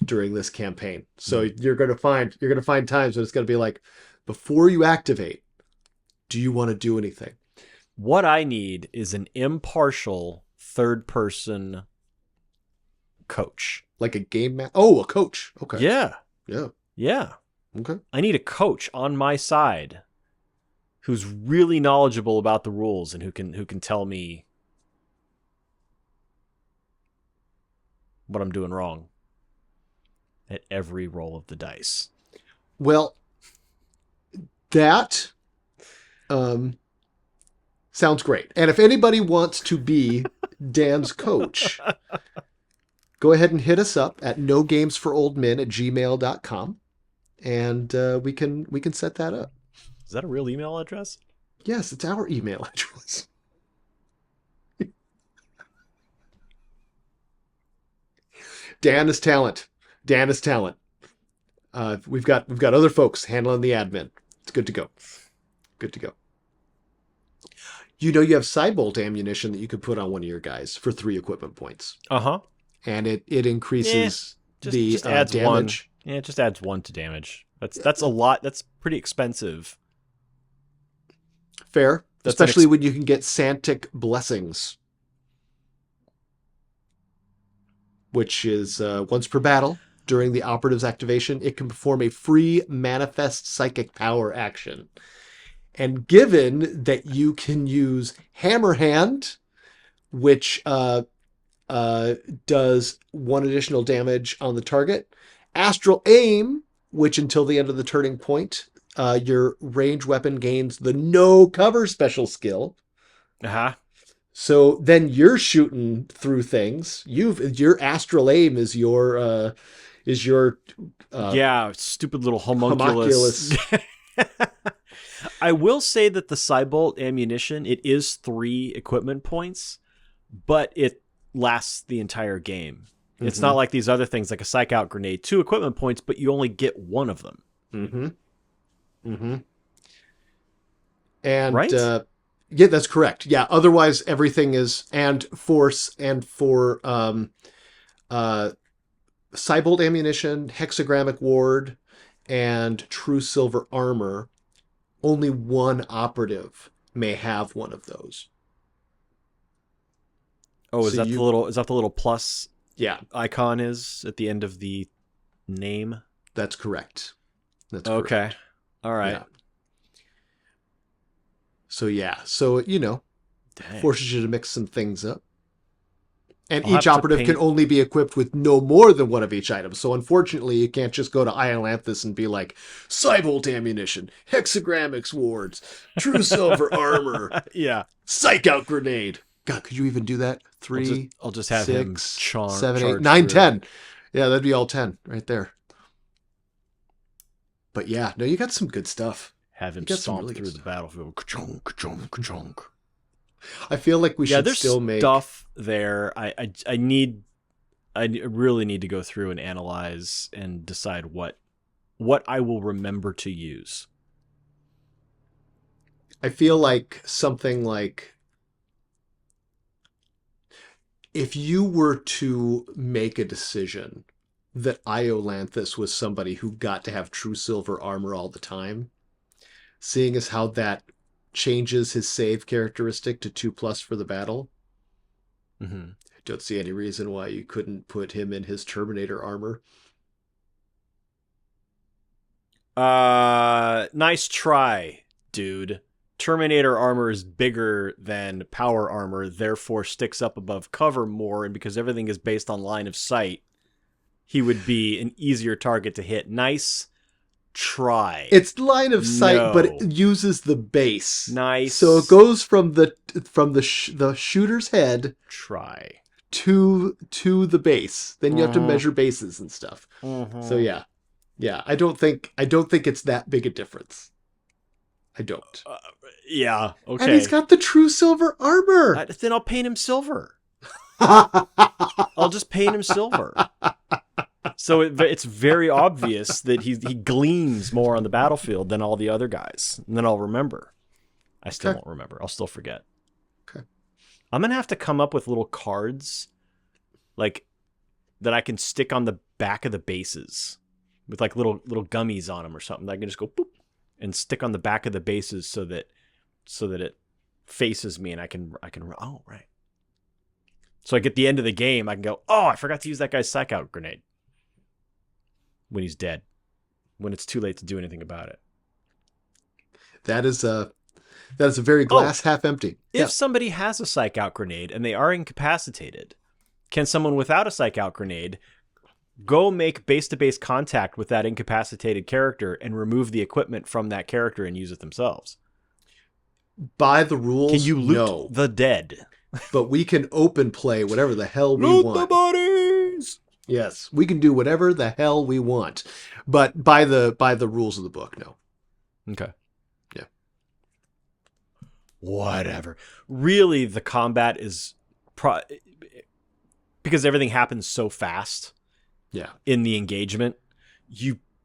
during this campaign. So you're going to find times when it's going to be like, before you activate, do you want to do anything? What I need is an impartial third-person coach. Like a game a coach. Okay. Yeah. Yeah. Okay. I need a coach on my side who's really knowledgeable about the rules and who can tell me what I'm doing wrong at every roll of the dice. Well, that sounds great. And if anybody wants to be Dan's coach, go ahead and hit us up at nogamesforoldmen@gmail.com, and we can set that up. Is that a real email address? Yes, it's our email address. Dan is talent. We've got other folks handling the admin. It's good to go. You know, you have sidebolt ammunition that you could put on one of your guys for 3 equipment points. Uh-huh. And it increases Just adds damage. 1. Yeah, it just adds 1 to damage. That's a lot. That's pretty expensive. Fair. That's Especially when you can get Santic Blessings, which is once per battle during the operative's activation, it can perform a free manifest psychic power action. And given that you can use Hammer Hand, which does 1 additional damage on the target, Astral Aim, which until the end of the turning point, your range weapon gains the no cover special skill. Uh-huh. So then you're shooting through things. Your Astral Aim is your stupid little homunculus. I will say that the Cybolt ammunition, it is 3 equipment points, but it lasts the entire game. Mm-hmm. It's not like these other things, like a Psych Out Grenade, 2 equipment points, but you only get 1 of them. And right? Yeah, that's correct. Yeah, otherwise everything is, and force, and for Cybolt ammunition, hexagrammic ward, and true silver armor, only 1 operative may have one of those. Oh, is that the little plus icon is at the end of the name? That's correct. Okay. Correct. All right. Yeah. So, Dang. forces you to mix some things up. And I'll have each to operative can paint- only be equipped with no more than one of each item. So unfortunately, you can't just go to Iolanthus and be like, Cybolt ammunition, hexagramics wards, true silver armor, Yeah. psych out grenade. God, could you even do that? I'll just have him 6, charge 7, 8, charge 9, through. 10. Yeah, that'd be all 10 right there. But yeah, no, you got some good stuff. Have him You got some stomp really good through the stuff. battlefield. Ka-chunk, ka-chunk, ka-chunk. I feel like we Yeah, should there's still make stuff there. I really need to go through and analyze and decide what I will remember to use. I feel like something like if you were to make a decision that Iolanthus was somebody who got to have true silver armor all the time, seeing as how that changes his save characteristic to 2+ for the battle, Mm-hmm. don't see any reason why you couldn't put him in his Terminator armor. Nice try, dude. Terminator armor is bigger than power armor, therefore sticks up above cover more, and because everything is based on line of sight, he would be an easier target to hit. Nice try. It's line of sight, but No. it uses the base. Nice. So it goes from the shooter's head try. to the base. Then you have to Mhm. measure bases and stuff. Mm-hmm. So yeah. I don't think it's that big a difference. I don't. Yeah. Okay. And he's got the true silver armor. Then I'll paint him silver. I'll just paint him silver. So it's very obvious that he gleams more on the battlefield than all the other guys. And then I'll remember. I still won't remember. I'll still forget. Okay. I'm going to have to come up with little cards like that I can stick on the back of the bases with like little gummies on them or something. I can just go boop and stick on the back of the bases so that it faces me and I can oh, right. So like at the end of the game, I can go, oh, I forgot to use that guy's psych out grenade. When he's dead. When it's too late to do anything about it. That is a very glass half empty. If somebody has a psych out grenade and they are incapacitated, can someone without a psych out grenade go make base-to-base contact with that incapacitated character and remove the equipment from that character and use it themselves? By the rules, Can you loot no. the dead? But we can open play whatever the hell we Loot want. the bodies! Yes, we can do whatever the hell we want. But by the rules of the book, no. Okay. Yeah. Whatever. Really, the combat is because everything happens so fast. Yeah. In the engagement,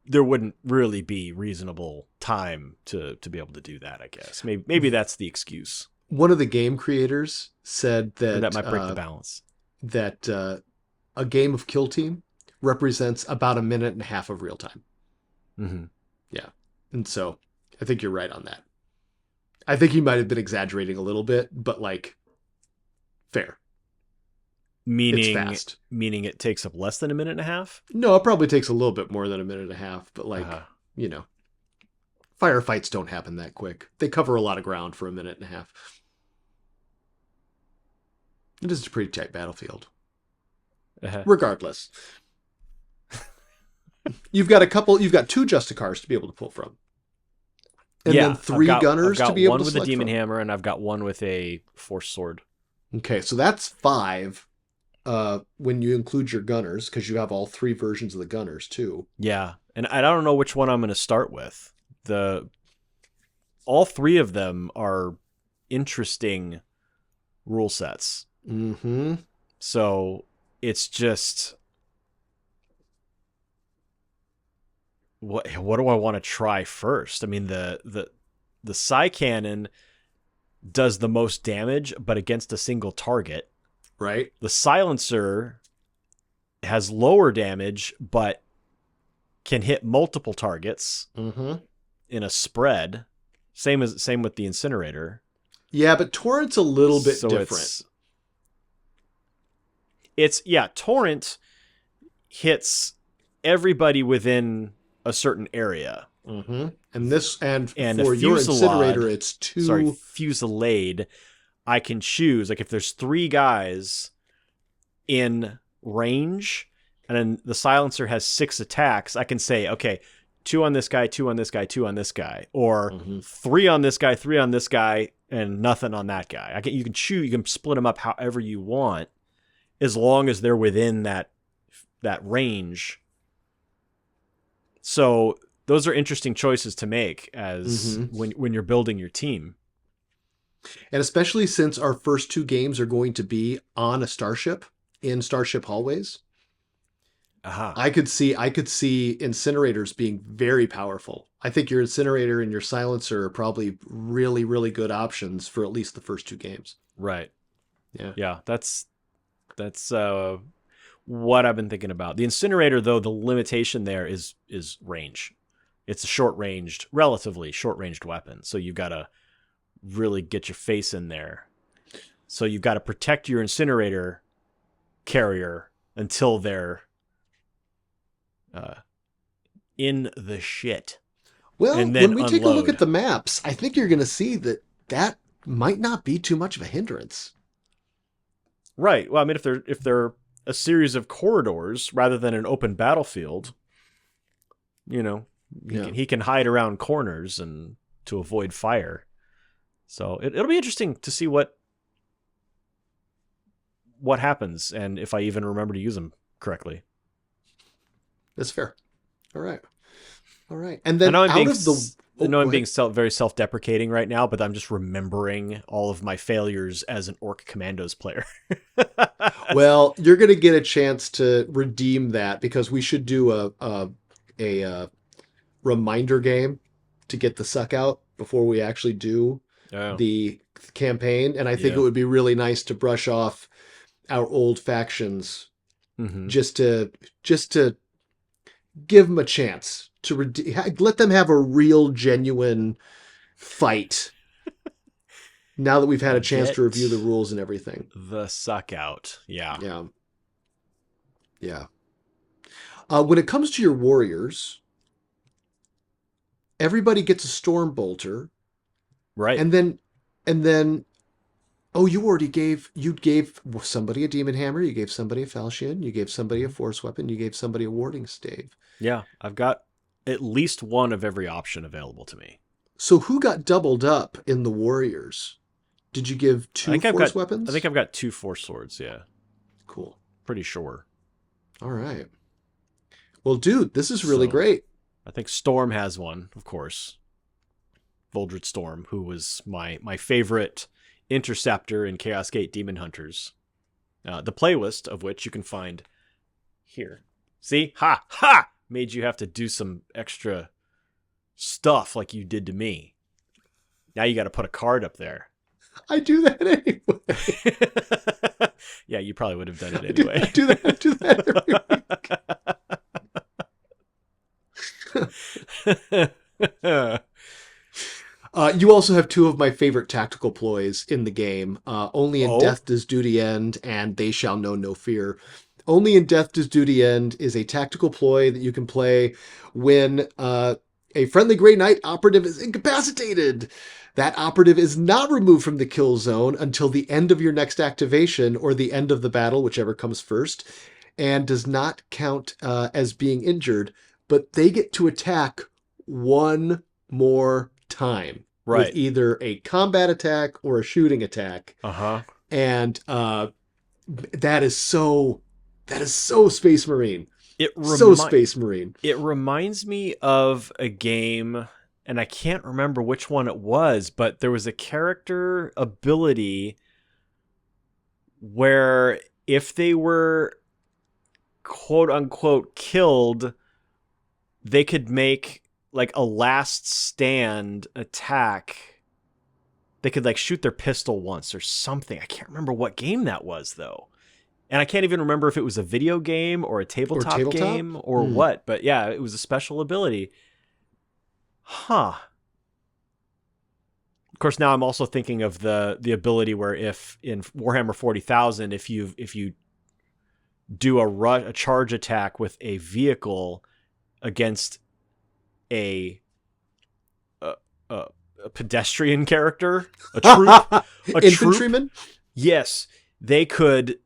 there wouldn't really be reasonable time to be able to do that, I guess. Maybe that's the excuse. One of the game creators said that And that might break the balance. That a game of Kill Team represents about 1.5 minutes of real time. Mm-hmm. Yeah. And so I think you're right on that. I think he might have been exaggerating a little bit, but like fair. It's fast. Meaning it takes up less than 1.5 minutes? No, it probably takes a little bit more than 1.5 minutes, but like, firefights don't happen that quick. They cover a lot of ground for 1.5 minutes. It is a pretty tight battlefield. Regardless. You've got 2 Justicars to be able to pull from. And then 3 gunners to be able to select from. I've got one with a demon hammer, and I've got one with a force sword. Okay, so that's 5 when you include your gunners, because you have all 3 versions of the gunners, too. Yeah, and I don't know which one I'm going to start with. All 3 of them are interesting rule sets. Mm-hmm. So it's just... What do I want to try first? I mean, the Psy Cannon does the most damage, but against a single target. Right. The Silencer has lower damage, but can hit multiple targets in a spread. Same with the Incinerator. Yeah, but Torrent's a little bit different. Torrent hits everybody within a certain area. Mm-hmm. And And for a your Fusillade, Incinerator, it's 2. Fusillade, I can choose. Like if there's 3 guys in range, and then the silencer has 6 attacks, I can say, okay, 2 on this guy, 2 on this guy, 2 on this guy, or 3 on this guy, 3 on this guy, and nothing on that guy. You can split them up however you want, as long as they're within that range. So those are interesting choices to make as when you're building your team. And especially since our first 2 games are going to be on a starship, in starship hallways, I could see incinerators being very powerful. I think your incinerator and your silencer are probably really, really good options for at least the first 2 games. Right. Yeah. Yeah. That's what I've been thinking about. The incinerator, though, the limitation there is range. It's a relatively short-ranged weapon. So you've got to really get your face in there. So you've got to protect your incinerator carrier until they're in the shit. Well, and then when we take a look unload. at the maps, I think you're going to see that might not be too much of a hindrance. Right. Well, I mean, if they're a series of corridors rather than an open battlefield, he can hide around corners and to avoid fire. So it'll be interesting to see what happens and if I even remember to use them correctly. That's fair. All right. And then I know I'm being very self-deprecating right now, but I'm just remembering all of my failures as an Orc Commandos player. Well, you're going to get a chance to redeem that because we should do a reminder game to get the suck out before we actually do the campaign. And I think it would be really nice to brush off our old factions just to give them a chance to let them have a real, genuine fight. Now that we've had a chance to review the rules and everything. The suck out. Yeah. When it comes to your warriors, everybody gets a storm bolter. Right. And then you gave somebody a demon hammer, you gave somebody a falchion, you gave somebody a force weapon, you gave somebody a warding stave. Yeah, I've got at least one of every option available to me. So who got doubled up in the warriors? Did you give 2 force weapons? I think I've got 2 force swords, yeah. Cool. Pretty sure. All right. Well, dude, this is really great. I think Storm has one, of course. Voldred Storm, who was my favorite interceptor in Chaos Gate Demon Hunters. The playlist of which you can find here. See? Ha! Made you have to do some extra stuff like you did to me. Now you got to put a card up there. I do that anyway. Yeah, you probably would have done it anyway. I do that every week. You also have 2 of my favorite tactical ploys in the game. Only in Death Does Duty End and They Shall Know No Fear. Only in Death Does Duty End is a tactical ploy that you can play when a friendly Grey Knight operative is incapacitated. That operative is not removed from the kill zone until the end of your next activation or the end of the battle, whichever comes first, and does not count as being injured, but they get to attack one more time. Right. With either a combat attack or a shooting attack. And that is so Space Marine. Space Marine. It reminds me of a game, and I can't remember which one it was, but there was a character ability where if they were quote unquote killed, they could make like a last stand attack. They could like shoot their pistol once or something. I can't remember what game that was though. And I can't even remember if it was a video game or a tabletop game or what. But yeah, it was a special ability. Of course, now I'm also thinking of the ability where if in Warhammer 40,000, if you do a charge attack with a vehicle against a pedestrian character, a troop, infantryman. Yes, they could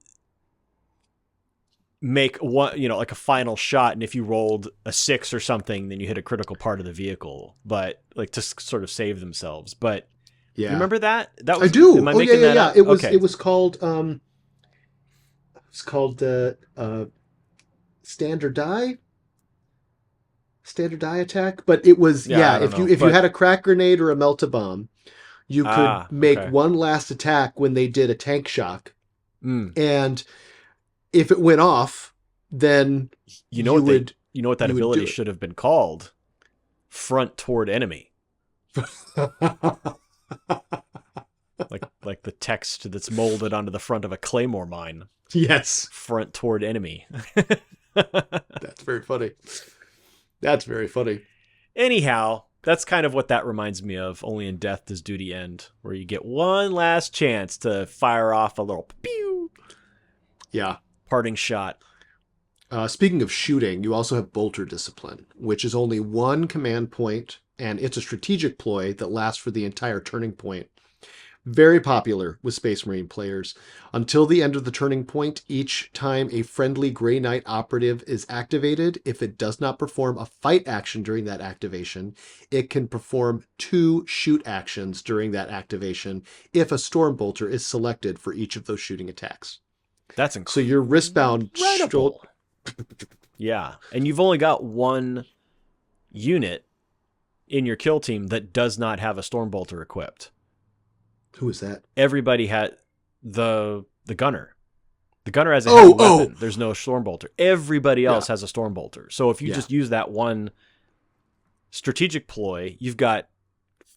make one, like a final shot, and if you rolled a 6 or something, then you hit a critical part of the vehicle, but like to sort of save themselves. But Yeah. you remember that? That I was. do. Am I Oh making yeah, that yeah, up? yeah. Okay. It was called standard die. Standard die attack, but it was Yeah, I don't if you know, but had a crack grenade or a melt-a-bomb, you could make okay. one last attack when they did a tank shock, Mm. and if it went off, then You know what that you would ability do it. should have been called? Front toward enemy. Like the text that's molded onto the front of a claymore mine. Yes, Front toward enemy. that's very funny. That's very funny. Anyhow, that's kind of what that reminds me of. Only in death does duty end, where you get one last chance to fire off a little pew Yeah. parting shot. Speaking of shooting, you also have bolter discipline, which is only one command point, and it's a strategic ploy that lasts for the entire turning point. Very popular with Space Marine players. Until the end of the turning point, each time a friendly Grey Knight operative is activated, if it does not perform a fight action during that activation, it can perform 2 shoot actions during that activation if a Storm Bolter is selected for each of those shooting attacks. That's So incredible. you're wristbound. Yeah, and you've only got one unit in your kill team that does not have a Stormbolter equipped. Who is that? Everybody had the gunner. The gunner has a heavy weapon. There's no Stormbolter. Everybody else has a Stormbolter. So if you just use that one strategic ploy, you've got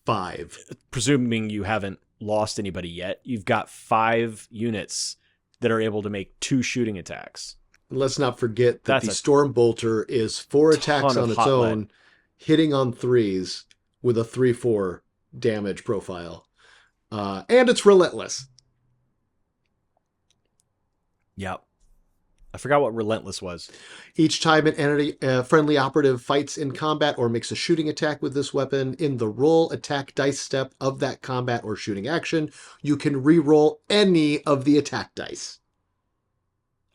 5. Presuming you haven't lost anybody yet, you've got 5 units that are able to make 2 shooting attacks. And let's not forget that That's the a Storm Bolter is 4 attacks ton of on its hot lead. own, hitting on 3s with a 3/4 damage profile. And it's relentless. Yep. I forgot what Relentless was. Each time an enemy, friendly operative fights in combat or makes a shooting attack with this weapon, in the roll attack dice step of that combat or shooting action, you can re-roll any of the attack dice.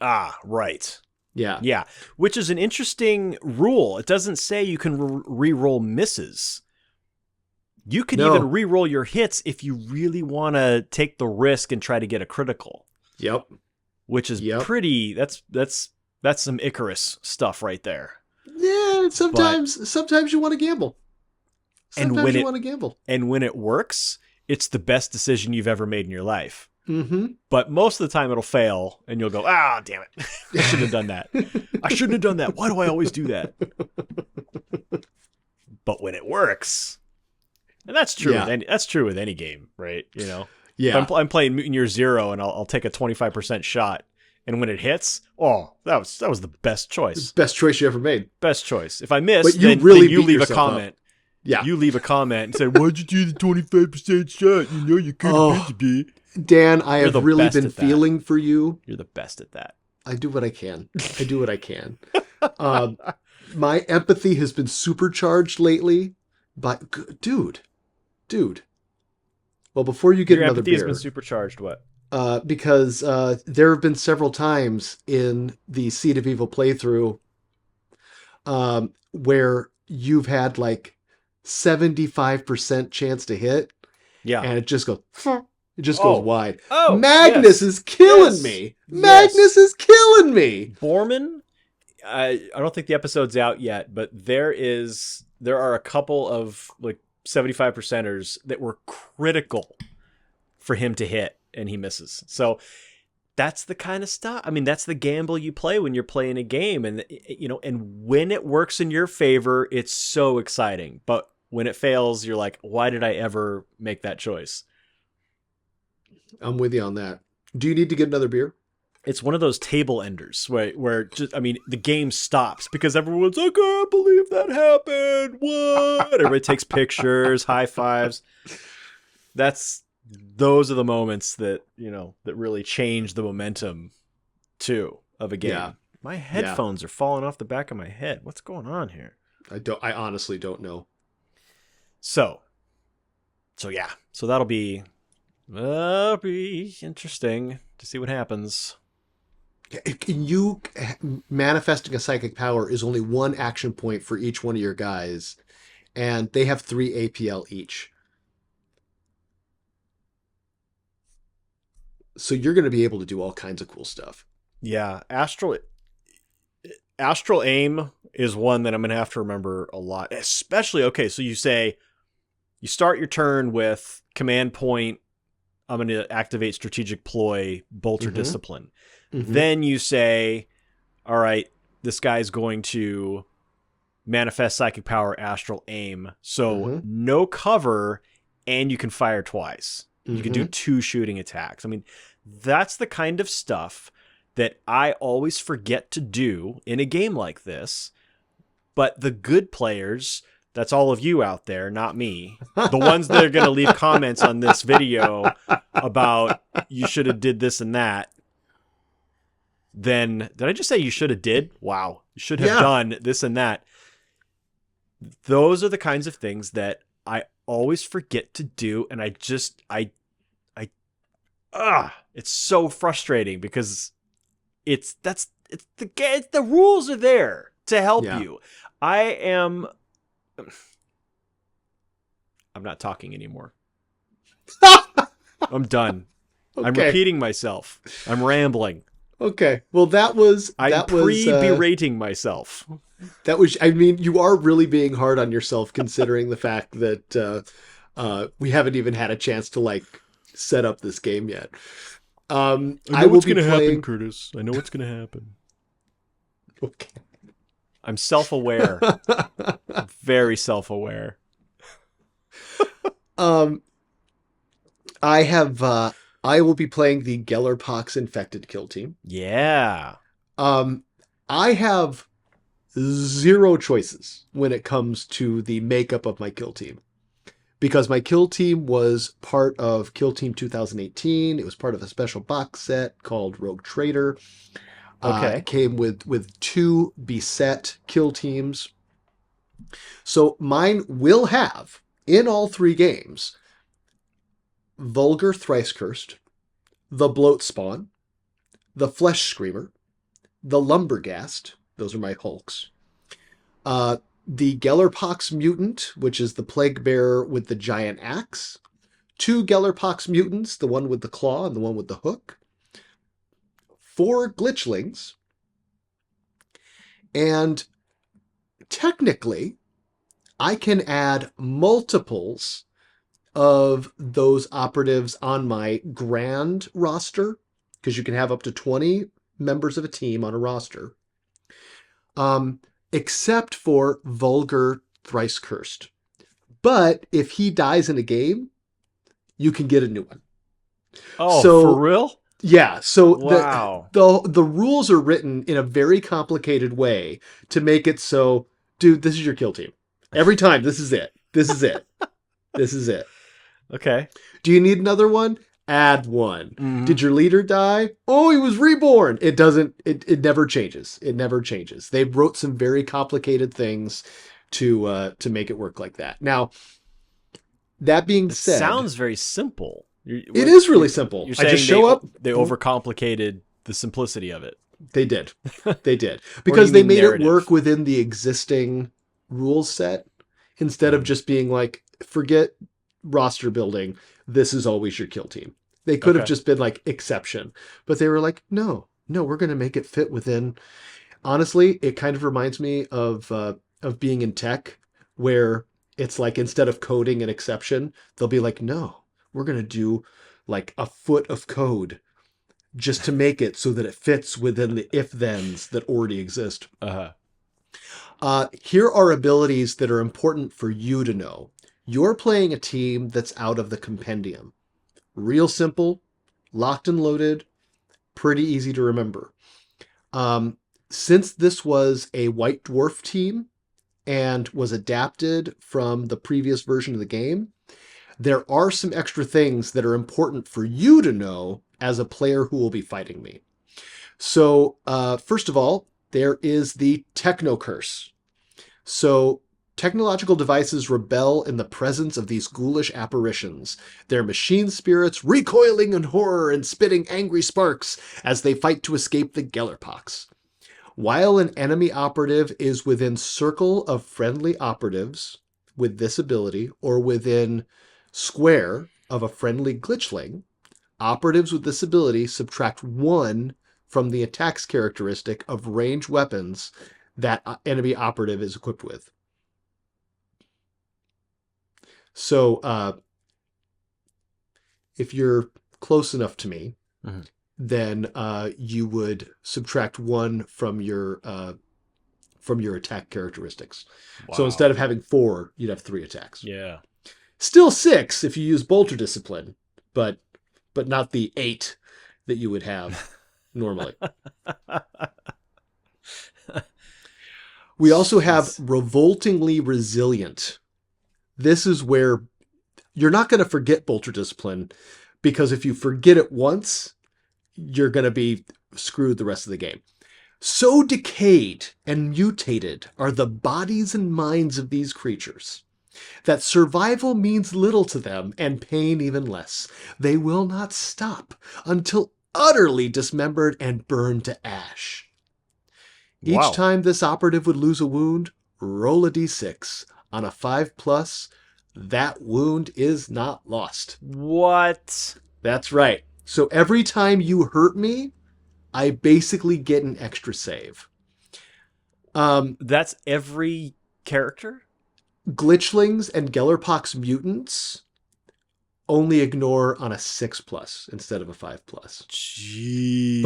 Ah, right. Yeah. Yeah, which is an interesting rule. It doesn't say you can re-roll misses. You can even re-roll your hits if you really want to take the risk and try to get a critical. Yep. Which is pretty. That's some Icarus stuff right there. Yeah. Sometimes you want to gamble. Sometimes you want to gamble. And when it works, it's the best decision you've ever made in your life. Mm-hmm. But most of the time it'll fail, and you'll go, "Ah, damn it! I shouldn't have done that. I shouldn't have done that. Why do I always do that?" But when it works. And that's true. Yeah. That's true with any game, right? Yeah. If I'm playing Mutant Year Zero, and I'll take a 25% shot, and when it hits, that was the best choice. Best choice you ever made. Best choice. If I miss, but you then really you beat leave a yourself comment. Up. Yeah. You leave a comment and say, "Why'd you do the 25% shot? You know you couldn't be." Dan, I have really been feeling for you. You're the best at that. I do what I can. My empathy has been supercharged lately. But dude. Well, before you get another beer, your empathy has been supercharged. What? Because there have been several times in the Seed of Evil playthrough where you've had like 75% chance to hit. Yeah, and it just goes. It just goes wide. Oh, Magnus is killing me. Magnus is killing me. Borman. I don't think the episode's out yet, but there are a couple of like 75%ers that were critical for him to hit, and he misses. So that's the kind of stuff. I mean, that's the gamble you play when you're playing a game, and and when it works in your favor, it's so exciting. But when it fails, you're like, why did I ever make that choice? I'm with you on that. Do you need to get another beer? It's one of those table enders where the game stops because everyone's like, I can't believe that happened. What? Everybody takes pictures, high fives. Those are the moments that really change the momentum too of a game. Yeah. My headphones are falling off the back of my head. What's going on here? I honestly don't know. So that'll be interesting to see what happens. You manifesting a psychic power is only one action point for each one of your guys, and they have 3 APL each. So you're going to be able to do all kinds of cool stuff. Yeah, Astral Aim is one that I'm going to have to remember a lot. Especially, okay, so you start your turn with command point, I'm going to activate strategic ploy, bolter discipline. Then you say, all right, this guy's going to manifest psychic power, astral aim. So no cover, and you can fire twice. You can do 2 shooting attacks. I mean, that's the kind of stuff that I always forget to do in a game like this. But the good players, that's all of you out there, not me, the ones that are going to leave comments on this video about you should have did this and that, then did I just say you should have did? Wow. You should have done this and that. Those are the kinds of things that I always forget to do. And it's so frustrating because the rules are there to help you. I'm not talking anymore. I'm done. Okay. I'm repeating myself. I'm rambling. Okay. Well, I'm berating myself. I mean, you are really being hard on yourself considering the fact that we haven't even had a chance to set up this game yet. I know what's going to happen, Curtis. I know what's going to happen. Okay. I'm self-aware. Very self-aware. I will be playing the Gellerpox infected kill team. Yeah. I have 0 choices when it comes to the makeup of my kill team. Because my kill team was part of Kill Team 2018. It was part of a special box set called Rogue Trader. Okay. It came with 2 beset kill teams. So mine will have, in all 3 games, Vulgar Thrice Cursed, the Bloat Spawn, the Flesh Screamer, the Lumberghast, those are my Hulks, the Gellerpox Mutant, which is the Plague Bearer with the giant axe, 2 Gellerpox Mutants, the one with the claw and the one with the hook, 4 Glitchlings, and technically, I can add multiples of those operatives on my grand roster, because you can have up to 20 members of a team on a roster, except for Vulgar Thrice Cursed. But if he dies in a game, you can get a new one. Oh, so, for real? Yeah. So wow. the rules are written in a very complicated way to make it so, dude, this is your kill team. Every time, this is it. This is it. This is it. Okay. Do you need another one? Add one. Mm-hmm. Did your leader die? Oh, he was reborn. It never changes. It never changes. They wrote some very complicated things to make it work like that. Now, that being said, it sounds very simple. It is really simple. I just show up. They overcomplicated the simplicity of it. They did. They did. Because they made it work within the existing rules set instead of just being like, forget roster building. This is always your kill team. They could have just been like exception, but they were like, no, we're going to make it fit within. Honestly, it kind of reminds me of being in tech where it's like, instead of coding an exception, they'll be like, no, we're going to do like a foot of code just to make it so that it fits within the if-thens that already exist. Here are abilities that are important for you to know. You're playing a team that's out of the compendium. Real simple, locked and loaded, pretty easy to remember. Since this was a White Dwarf team and was adapted from the previous version of the game, there are some extra things that are important for you to know as a player who will be fighting me. So, first of all, there is the Techno Curse. So, Technological devices rebel in the presence of these ghoulish apparitions, their machine spirits recoiling in horror and spitting angry sparks as they fight to escape the Gellerpox. While an enemy operative is within circle of friendly operatives with this ability, or within square of a friendly glitchling, operatives with this ability subtract 1 from the attack's characteristic of ranged weapons that enemy operative is equipped with. So, if you're close enough to me, then you would subtract 1 from your attack characteristics. Wow. So instead of having 4, you'd have 3 attacks. Yeah. Still 6 if you use Bolter Discipline, but not the 8 that you would have normally. We also have Revoltingly Resilient. This is where you're not going to forget Bolter Discipline, because if you forget it once, you're going to be screwed the rest of the game. So decayed and mutated are the bodies and minds of these creatures that survival means little to them and pain even less. They will not stop until utterly dismembered and burned to ash. Wow. Each time this operative would lose a wound, roll a d6. On a 5+, that wound is not lost. What? That's right. So every time you hurt me, I basically get an extra save. That's every character? Glitchlings and Gellerpox mutants only ignore on a 6+ instead of a 5+. Jeez.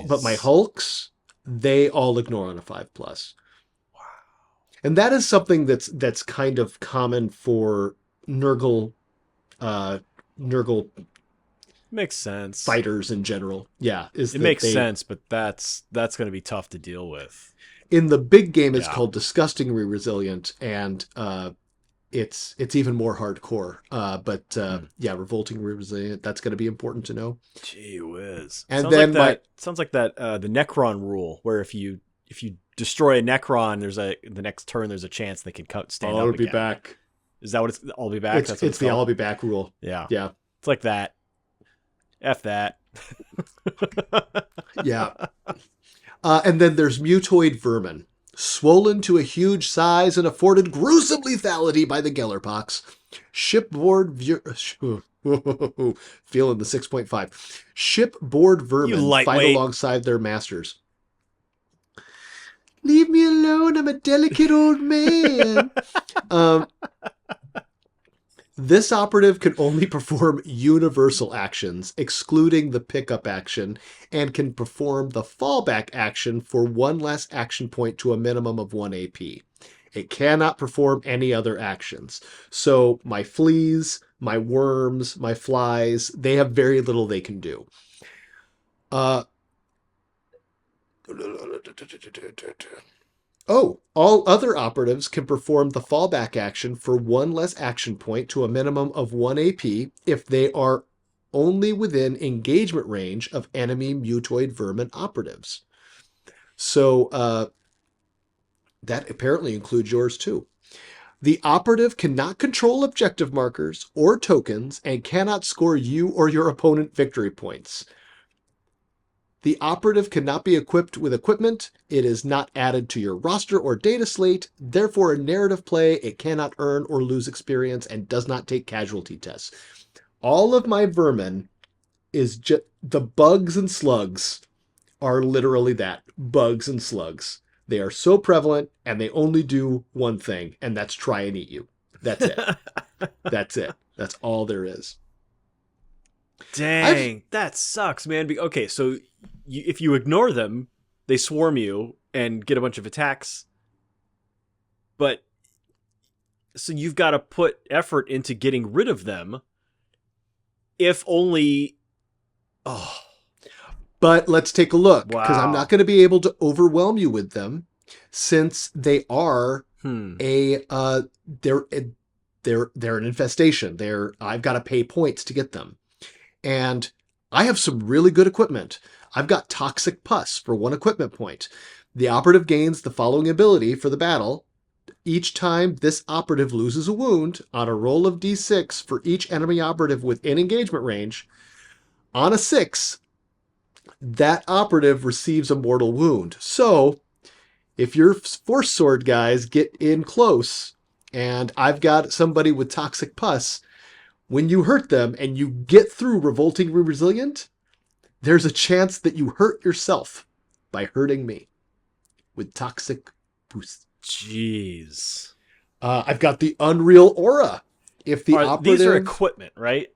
But my Hulks, they all ignore on a 5+. Wow. And that is something that's kind of common for Nurgle Makes sense. fighters in general. Yeah, It makes sense, but that's going to be tough to deal with. In the big game, it's Yeah. called Disgustingly Resilient, and it's even more hardcore. Yeah, Revoltingly Resilient. That's going to be important to know. Gee whiz. And sounds then like sounds like that the Necron rule, where if you destroy a Necron, the next turn there's a chance they can stand up I'll be again. back. Is that what it's? I'll be back. It's the called? I'll be back rule. Yeah. Yeah, It's like that. F that. yeah. And then there's Mutoid Vermin, swollen to a huge size and afforded gruesome lethality by the Gellerpox. Shipboard feeling the 6.5. Shipboard vermin You fight lightweight. alongside their masters. Leave me alone, I'm a delicate old man. This operative can only perform universal actions, excluding the pickup action, and can perform the fallback action for 1 less action point to a minimum of 1 AP. It cannot perform any other actions. So my fleas, my worms, my flies, they have very little they can do. All other operatives can perform the fallback action for 1 less action point to a minimum of 1 AP if they are only within engagement range of enemy mutoid vermin operatives. So that apparently includes yours too. The operative cannot control objective markers or tokens and cannot score you or your opponent victory points. The operative cannot be equipped with equipment. It is not added to your roster or data slate. Therefore, in narrative play, it cannot earn or lose experience and does not take casualty tests. All of my vermin is just the bugs and slugs are literally that, bugs and slugs. They are so prevalent and they only do one thing, and that's try and eat you. That's it. That's it. That's all there is. Dang, that sucks, man. Okay, so if you ignore them, they swarm you and get a bunch of attacks. But so you've got to put effort into getting rid of them. If only, But let's take a look, because I'm Wow. not going to be able to overwhelm you with them, since they are they're an infestation. I've got to pay points to get them. And I have some really good equipment. I've got Toxic Pus for 1 equipment point. The operative gains the following ability for the battle. Each time this operative loses a wound on a roll of d6 for each enemy operative within engagement range, on a 6, that operative receives a mortal wound. So, if your force sword guys get in close, and I've got somebody with toxic pus, when you hurt them and you get through revoltingly resilient, there's a chance that you hurt yourself by hurting me with toxic pus. Jeez. I've got the Unreal Aura. If the operative... These are equipment, right?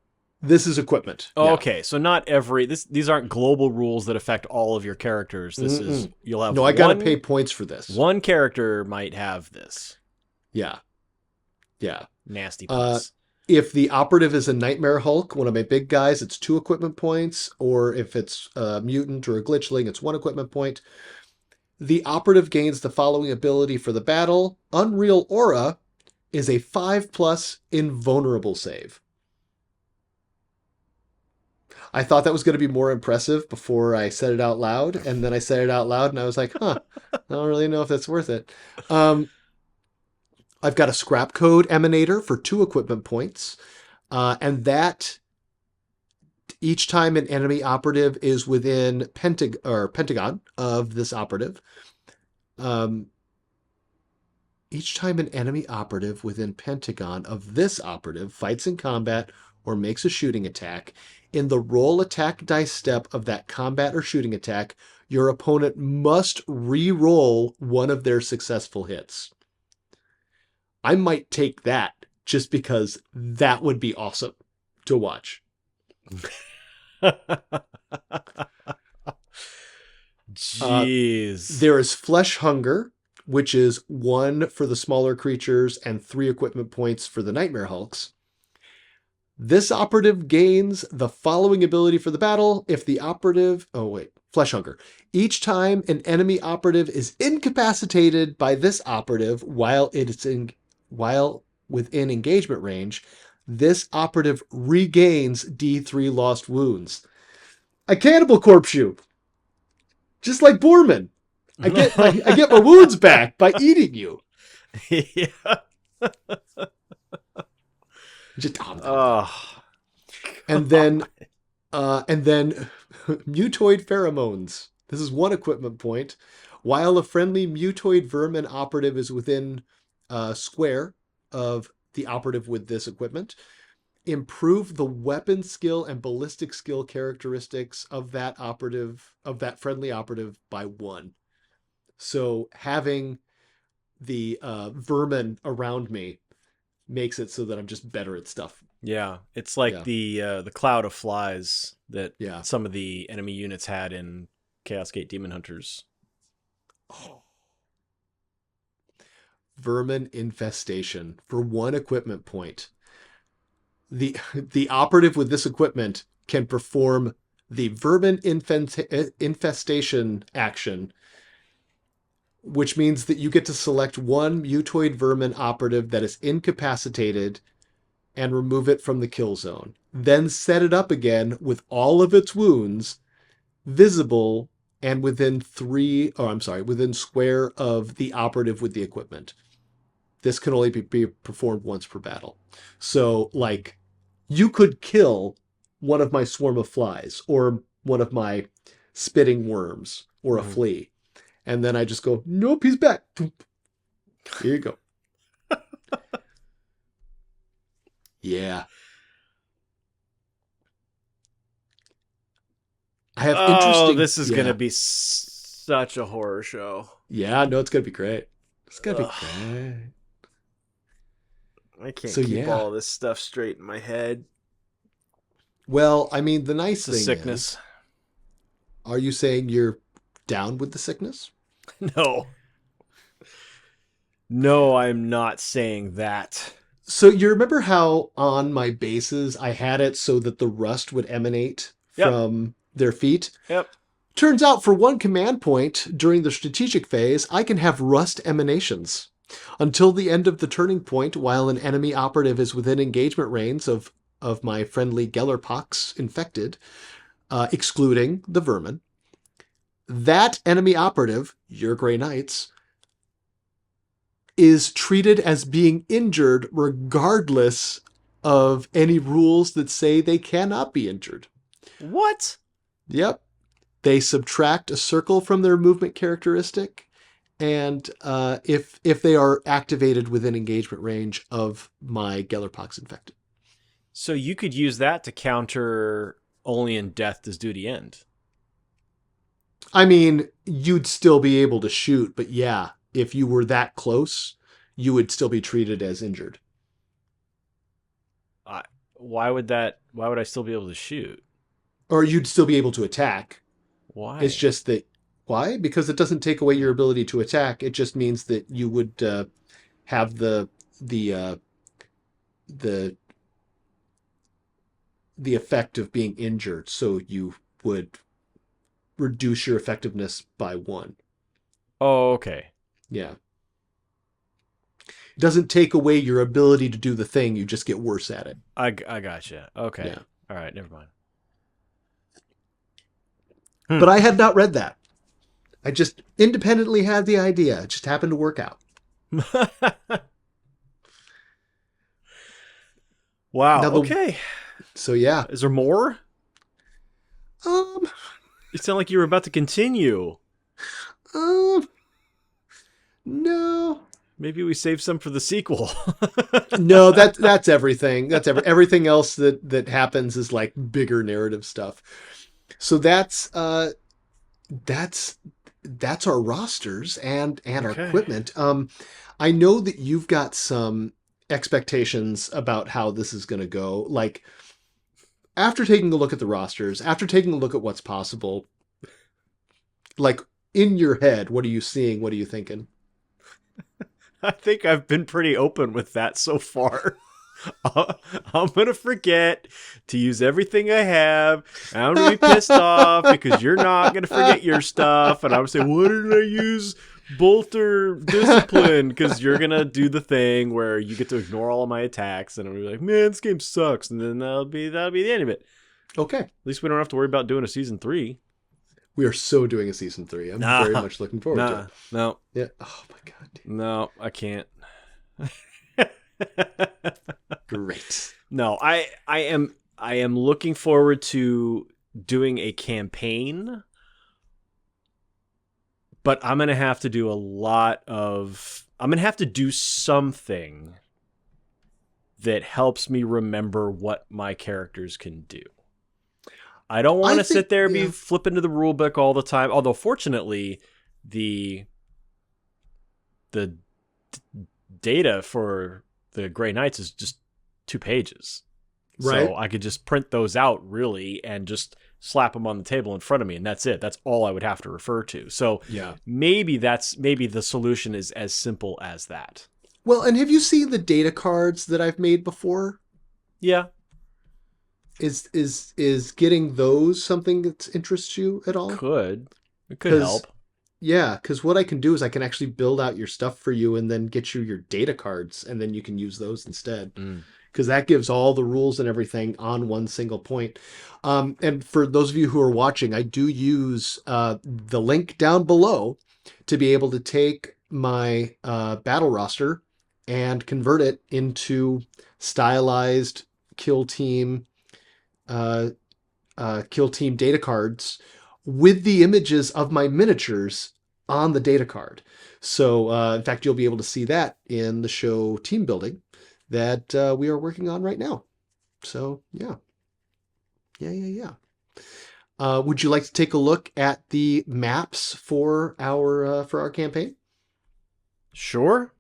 This is equipment. Oh, yeah. okay. So not every... These aren't global rules that affect all of your characters. This is... You'll have No, I got to pay points for this. One character might have this. Yeah. Yeah. Nasty pus. If the operative is a Nightmare Hulk, one of my big guys, it's 2 equipment points. Or if it's a mutant or a glitchling, it's 1 equipment point. The operative gains the following ability for the battle. Unreal Aura is a 5+ invulnerable save. I thought that was going to be more impressive before I said it out loud. And then I said it out loud and I was like, I don't really know if that's worth it. I've got a scrap code emanator for 2 equipment points. And that each time an enemy operative is within pentagon of this operative, each time an enemy operative within pentagon of this operative fights in combat or makes a shooting attack, in the roll attack dice step of that combat or shooting attack, your opponent must re-roll one of their successful hits. I might take that just because that would be awesome to watch. Jeez. There is Flesh Hunger, which is 1 for the smaller creatures and 3 equipment points for the Nightmare Hulks. This operative gains the following ability for the battle if the operative... Flesh Hunger. Each time an enemy operative is incapacitated by this operative while within engagement range, this operative regains D3 lost wounds. I cannibal corpse you. Just like Borman. I get my wounds back by eating you. Yeah. Just, Oh. and then mutoid pheromones. This is 1 equipment point. While a friendly mutoid vermin operative is within a square of the operative with this equipment, improve the weapon skill and ballistic skill characteristics of that friendly operative by 1. So having the vermin around me makes it so that I'm just better at stuff. Yeah, it's like the cloud of flies that some of the enemy units had in Chaos Gate Demon Hunters. Oh. Vermin infestation for 1 equipment point. The operative with this equipment can perform the vermin infestation action, which means that you get to select 1 mutoid vermin operative that is incapacitated and remove it from the kill zone. Then set it up again with all of its wounds visible and within square of the operative with the equipment. This can only be performed once per battle. So, like, you could kill one of my swarm of flies or one of my spitting worms or a flea. And then I just go, nope, he's back. Here you go. Yeah. I have interesting... this is going to be such a horror show. Yeah, no, it's going to be great. It's going to be great. I can't keep all this stuff straight in my head. Well, I mean, the nice thing sickness. Is, are you saying you're down with the sickness? No. No, I'm not saying that. So you remember how on my bases I had it so that the rust would emanate from their feet? Yep. Turns out for 1 command point during the strategic phase, I can have rust emanations. Until the end of the turning point, while an enemy operative is within engagement range of my friendly Gellerpox infected, excluding the vermin, that enemy operative, your Grey Knights, is treated as being injured regardless of any rules that say they cannot be injured. What? Yep. They subtract a circle from their movement characteristic, and if they are activated within engagement range of my Gellerpox infected. So you could use that to counter only in death does duty end. I mean, you'd still be able to shoot, but yeah, if you were that close, you would still be treated as injured. Why would I still be able to shoot? Or you'd still be able to attack. Why? It's just that, why? Because it doesn't take away your ability to attack. It just means that you would have the effect of being injured, so you would reduce your effectiveness by 1. Oh, okay. Yeah. It doesn't take away your ability to do the thing, you just get worse at it. I gotcha. Okay. Yeah. All right, never mind. But I had not read that. I just independently had the idea. It just happened to work out. Wow. Now Okay. So yeah. Is there more? Um, You sound like you were about to continue. No. Maybe we save some for the sequel. No, that's everything. Everything else that happens is like bigger narrative stuff. So that's our rosters and our Okay. equipment. I know that you've got some expectations about how this is going to go. Like, after taking a look at the rosters, after taking a look at what's possible, like in your head, what are you seeing? What are you thinking? I think I've been pretty open with that so far. I'm going to forget to use everything I have. I'm going to be pissed off because you're not going to forget your stuff. And I'm going to say, what did I use? Bolter discipline, because you're going to do the thing where you get to ignore all of my attacks. And I'm going to be like, man, this game sucks. And then that'll be the end of it. Okay. At least we don't have to worry about doing a season 3. We are so doing a season 3. I'm very much looking forward to it. No. Yeah. Oh my God. Dude. No, I can't. Great. No, I am looking forward to doing a campaign, but I'm going to have to do I'm going to have to do something that helps me remember what my characters can do. I don't want to sit there and be flipping to the rule book all the time. Although fortunately, the data for the Grey Knights is just 2 pages. Right. So I could just print those out really and just slap them on the table in front of me, and that's it. That's all I would have to refer to. So yeah, maybe the solution is as simple as that. Well, and have you seen the data cards that I've made before? Yeah. Is getting those something that interests you at all? It could help. Yeah, because what I can do is I can actually build out your stuff for you and then get you your data cards, and then you can use those instead. Because that gives all the rules and everything on one single point. And for those of you who are watching, I do use the link down below to be able to take my battle roster and convert it into stylized kill team data cards with the images of my miniatures on the data card. So, in fact, you'll be able to see that in the show Team Building that we are working on right now. So, yeah. Would you like to take a look at the maps for our campaign? Sure.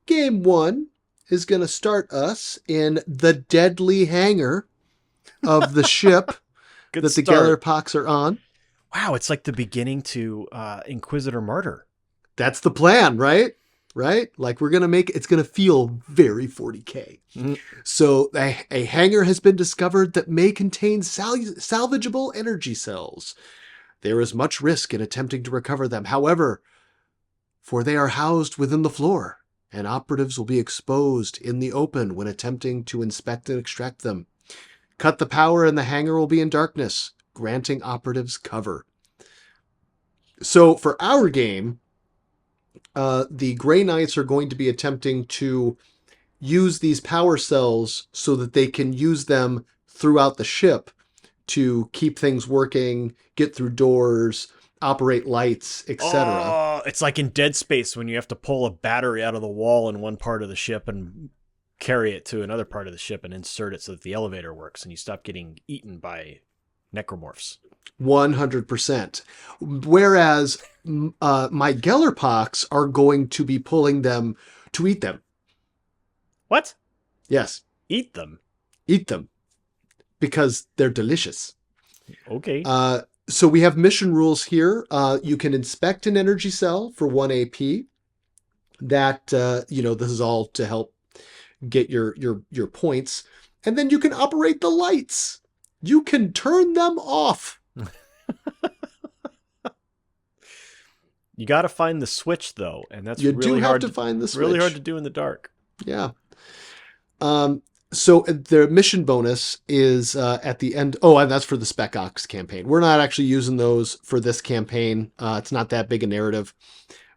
Game 1 is going to start us in the deadly hangar of the ship that the Gellerpox are on. Wow, it's like the beginning to Inquisitor Martyr. That's the plan, right? Right? Like we're going to make it's going to feel very 40K. Mm-hmm. So a hangar has been discovered that may contain salvageable energy cells. There is much risk in attempting to recover them. However, for they are housed within the floor, and operatives will be exposed in the open when attempting to inspect and extract them. Cut the power and the hangar will be in darkness, granting operatives cover. So for our game, the Grey Knights are going to be attempting to use these power cells so that they can use them throughout the ship to keep things working, get through doors, operate lights, etc. Oh, it's like in Dead Space when you have to pull a battery out of the wall in one part of the ship and carry it to another part of the ship and insert it so that the elevator works and you stop getting eaten by necromorphs. 100%. Whereas my Gellerpox are going to be pulling them to eat them. What? Yes, Eat them? eat them. Because they're delicious. Okay. So we have mission rules here. You can inspect an energy cell for 1 AP. That, this is all to help get your points. And then you can operate the lights. You can turn them off. You got to find the switch, though, and that's You really do have hard to find the switch. Really hard to do in the dark. Yeah. So the mission bonus is at the end. Oh, and that's for the Spec Ops campaign. We're not actually using those for this campaign. It's not that big a narrative.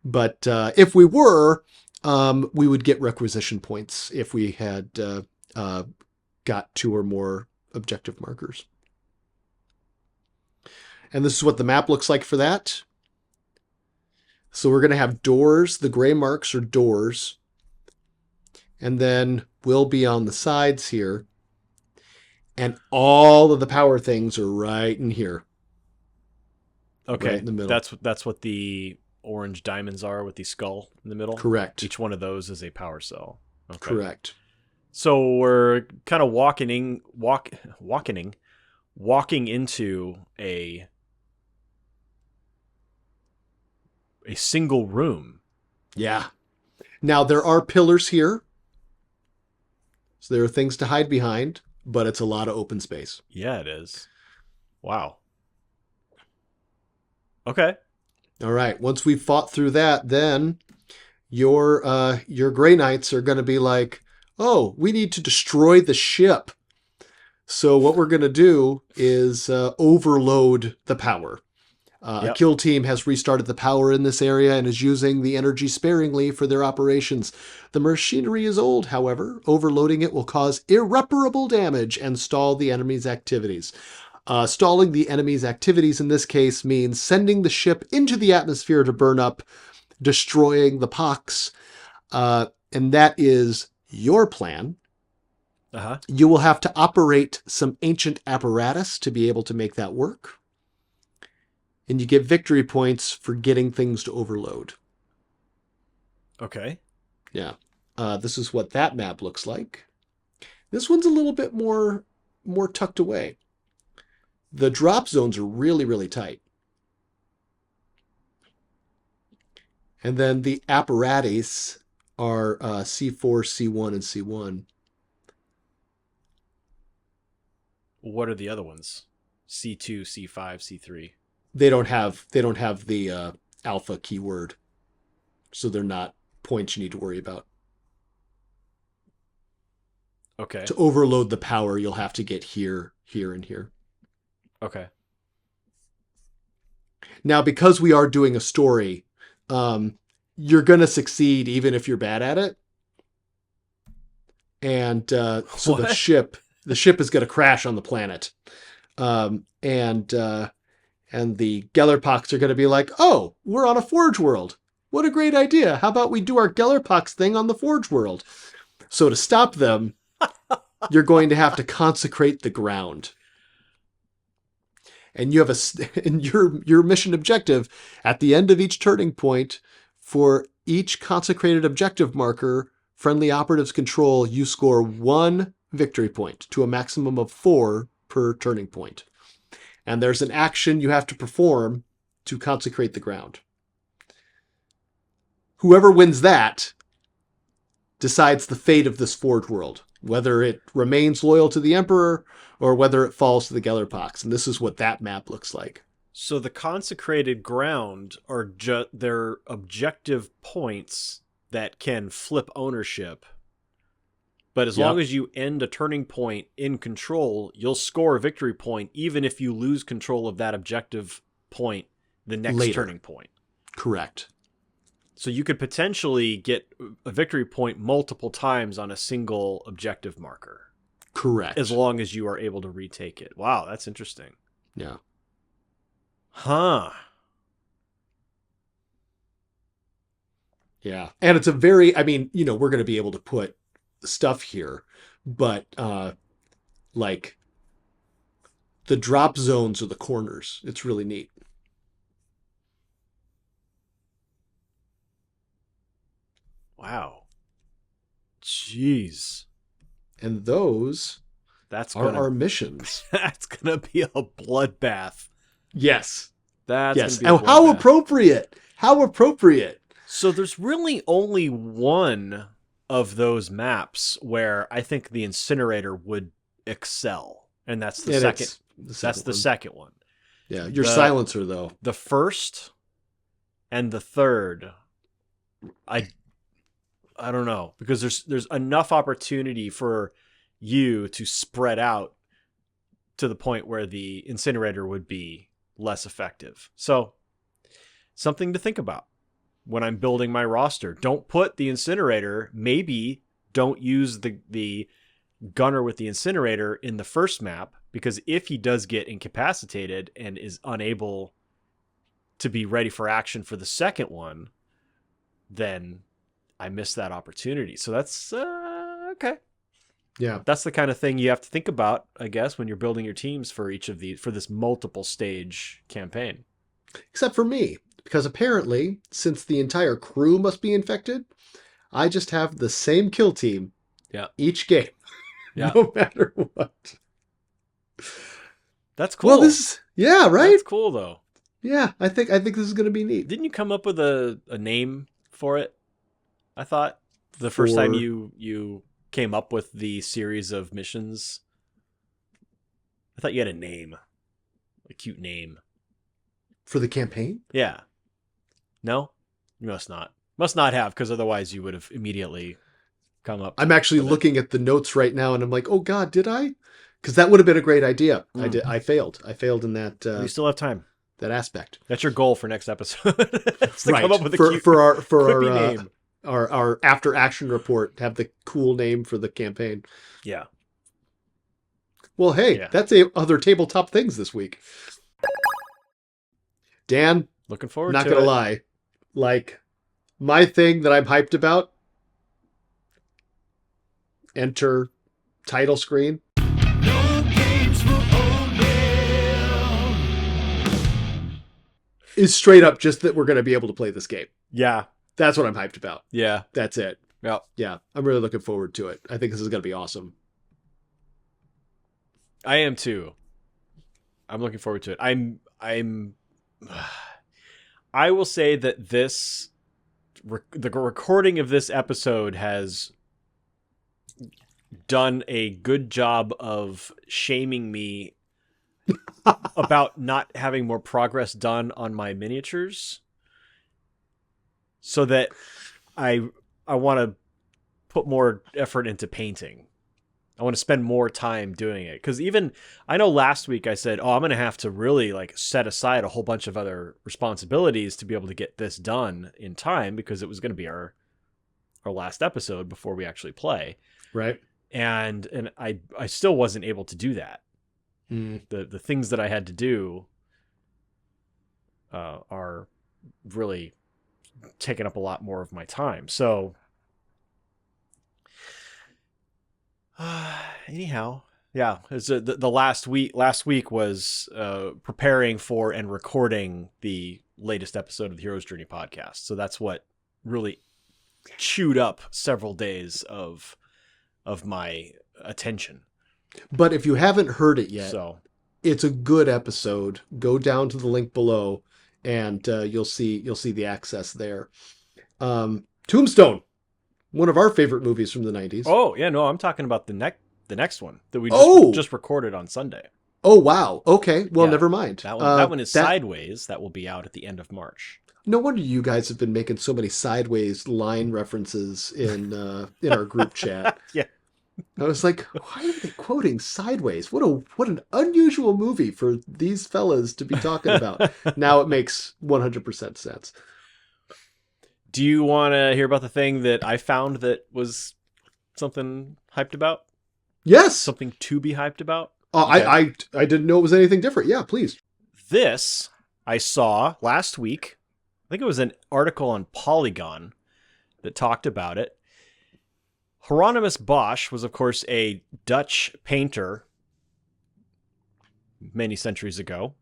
But if we were, we would get requisition points if we had got 2 or more objective markers. And this is what the map looks like for that. So we're going to have doors. The gray marks are doors. And then we'll be on the sides here. And all of the power things are right in here. Okay, Right in the middle. That's what the orange diamonds are with the skull in the middle? Correct. Each one of those is a power cell. Okay. Correct. So we're kind of walking into a single room. Yeah. Now, there are pillars here. So there are things to hide behind, but it's a lot of open space. Yeah, it is. Wow. Okay. All right. Once we've fought through that, then your Grey Knights are going to be like, oh, we need to destroy the ship. So what we're going to do is overload the power. A kill team has restarted the power in this area and is using the energy sparingly for their operations. The machinery is old, however. Overloading it will cause irreparable damage and stall the enemy's activities. Stalling the enemy's activities in this case means sending the ship into the atmosphere to burn up, destroying the pox. And that is your plan. Uh-huh. You will have to operate some ancient apparatus to be able to make that work. And you get victory points for getting things to overload. Okay. Yeah. This is what that map looks like. This one's a little bit more tucked away. The drop zones are really, really tight. And then the apparatus are C4, C1, and C1. What are the other ones? C2, C5, C3. They don't have the alpha keyword, so they're not points you need to worry about. Okay. To overload the power, you'll have to get here, here, and here. Okay. Now, because we are doing a story, you're going to succeed even if you're bad at it. And so What? the ship is going to crash on the planet. And the Gellerpox are going to be like, oh, we're on a Forge world. What a great idea. How about we do our Gellerpox thing on the Forge world? So to stop them, you're going to have to consecrate the ground. And you have your mission objective at the end of each turning point for each consecrated objective marker, friendly operatives control, you score 1 victory point to a maximum of 4 per turning point. And there's an action you have to perform to consecrate the ground. Whoever wins that decides the fate of this Forge world, whether it remains loyal to the Emperor or whether it falls to the Gellerpox. And this is what that map looks like. So the consecrated ground are their objective points that can flip ownership. But as long as you end a turning point in control, you'll score a victory point, even if you lose control of that objective point the next Later. turning point. Correct. So you could potentially get a victory point multiple times on a single objective marker, Correct. as long as you are able to retake it. Wow, that's interesting. Yeah. Huh. Yeah. And it's a very, I mean, we're going to be able to put stuff here, but like the drop zones are the corners. It's really neat. Wow. Jeez. And those That's are gonna our missions. that's gonna be a bloodbath. Yes. That's Yes. gonna be a And how bloodbath. appropriate. How appropriate. So there's really only one of those maps where I think the incinerator would excel, and that's the And second. it's the That's second the one. second one. Yeah. Your the- silencer, though. The first and the third, I don't know, because there's enough opportunity for you to spread out to the point where the incinerator would be less effective. So something to think about when I'm building my roster. Don't put the incinerator, maybe don't use the gunner with the incinerator in the first map, because if he does get incapacitated and is unable to be ready for action for the second one, then I missed that opportunity. So that's okay. Yeah. That's the kind of thing you have to think about, I guess, when you're building your teams for this multiple stage campaign. Except for me, because apparently, since the entire crew must be infected, I just have the same kill team each game. Yeah. No matter what. That's cool. Well, yeah, right? That's cool though. Yeah, I think this is going to be neat. Didn't you come up with a name for it? I thought the first time For- you came up with the series of missions. I thought you had a name. A cute name. For the campaign? Yeah. No? You must not. Must not have, because otherwise you would have immediately come up. I'm actually with it. looking at the notes right now, and I'm like, oh God, did I? Because that would have been a great idea. I failed. I failed in that We still have time. that aspect. That's your goal for next episode. It's to Right. come up with a for cute, our quippy name. our after action report, have the cool name for the campaign. Yeah. Well, hey, Yeah. that's other tabletop things this week. Dan, Looking forward not to gonna it. lie, like my thing that I'm hyped about. Enter title screen. No games for old men. Is straight up just that we're going to be able to play this game. Yeah. That's what I'm hyped about. Yeah. That's it. Yeah. Yeah, I'm really looking forward to it. I think this is going to be awesome. I am too. I'm looking forward to it. I will say that the recording of this episode has done a good job of shaming me about not having more progress done on my miniatures, so that I want to put more effort into painting. I want to spend more time doing it, because even I know last week I said, I'm going to have to really like set aside a whole bunch of other responsibilities to be able to get this done in time, because it was going to be our last episode before we actually play. Right? And I still wasn't able to do that. The things that I had to do are really taking up a lot more of my time. So anyhow, yeah, it's the last week was preparing for and recording the latest episode of the Hero's Journey podcast. So that's what really chewed up several days of my attention. But if you haven't heard it yet, So it's a good episode. Go down to the link below, and you'll see the access there. Tombstone, one of our favorite movies from the 90s. oh yeah, no, I'm talking about the next one that we just recorded on Sunday. Oh, wow. Okay. Well, Yeah, never mind. That one is Sideways. That will be out at the end of March. No wonder you guys have been making so many sideways line references in our group chat. Yeah. I was like, why are they quoting Sideways? What an unusual movie for these fellas to be talking about. Now it makes 100% sense. Do you want to hear about the thing that I found that was something hyped about? Yes. Something to be hyped about? I didn't know it was anything different. Yeah, please. This I saw last week. I think it was an article on Polygon that talked about it. Hieronymus Bosch was, of course, a Dutch painter many centuries ago.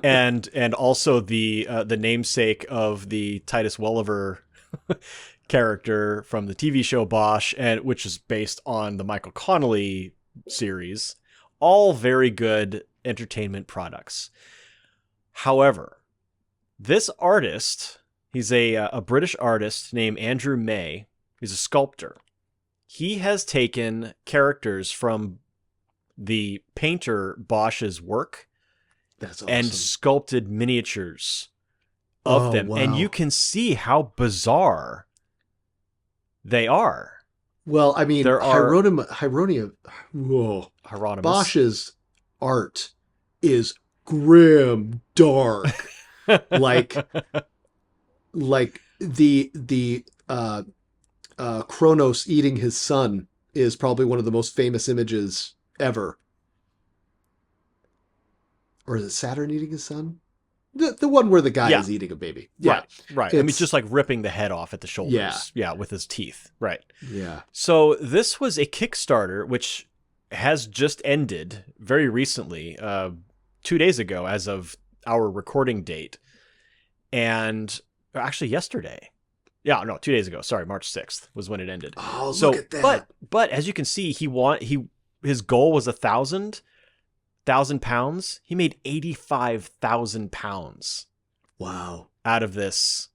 and also the namesake of the Titus Welliver character from the TV show Bosch, and which is based on the Michael Connelly series. All very good entertainment products. However, this artist, he's a British artist named Andrew May. He's a sculptor. He has taken characters from the painter Bosch's work. That's awesome. And sculpted miniatures of them. Wow. And you can see how bizarre they are. Well, I mean, There are- Hieronymus Bosch's art is grim, dark, like the Kronos eating his son is probably one of the most famous images ever. Or is it Saturn eating his son? The one where the guy is eating a baby. Yeah. Right. I mean, just like ripping the head off at the shoulders. Yeah. Yeah, with his teeth. Right. Yeah. So this was a Kickstarter, which has just ended very recently, 2 days ago, as of our recording date. And actually yesterday. Yeah, no, 2 days ago. Sorry, March 6th was when it ended. Oh, So, look at that. but as you can see, his goal was 1,000 pounds. He made 85,000 pounds Wow. out of this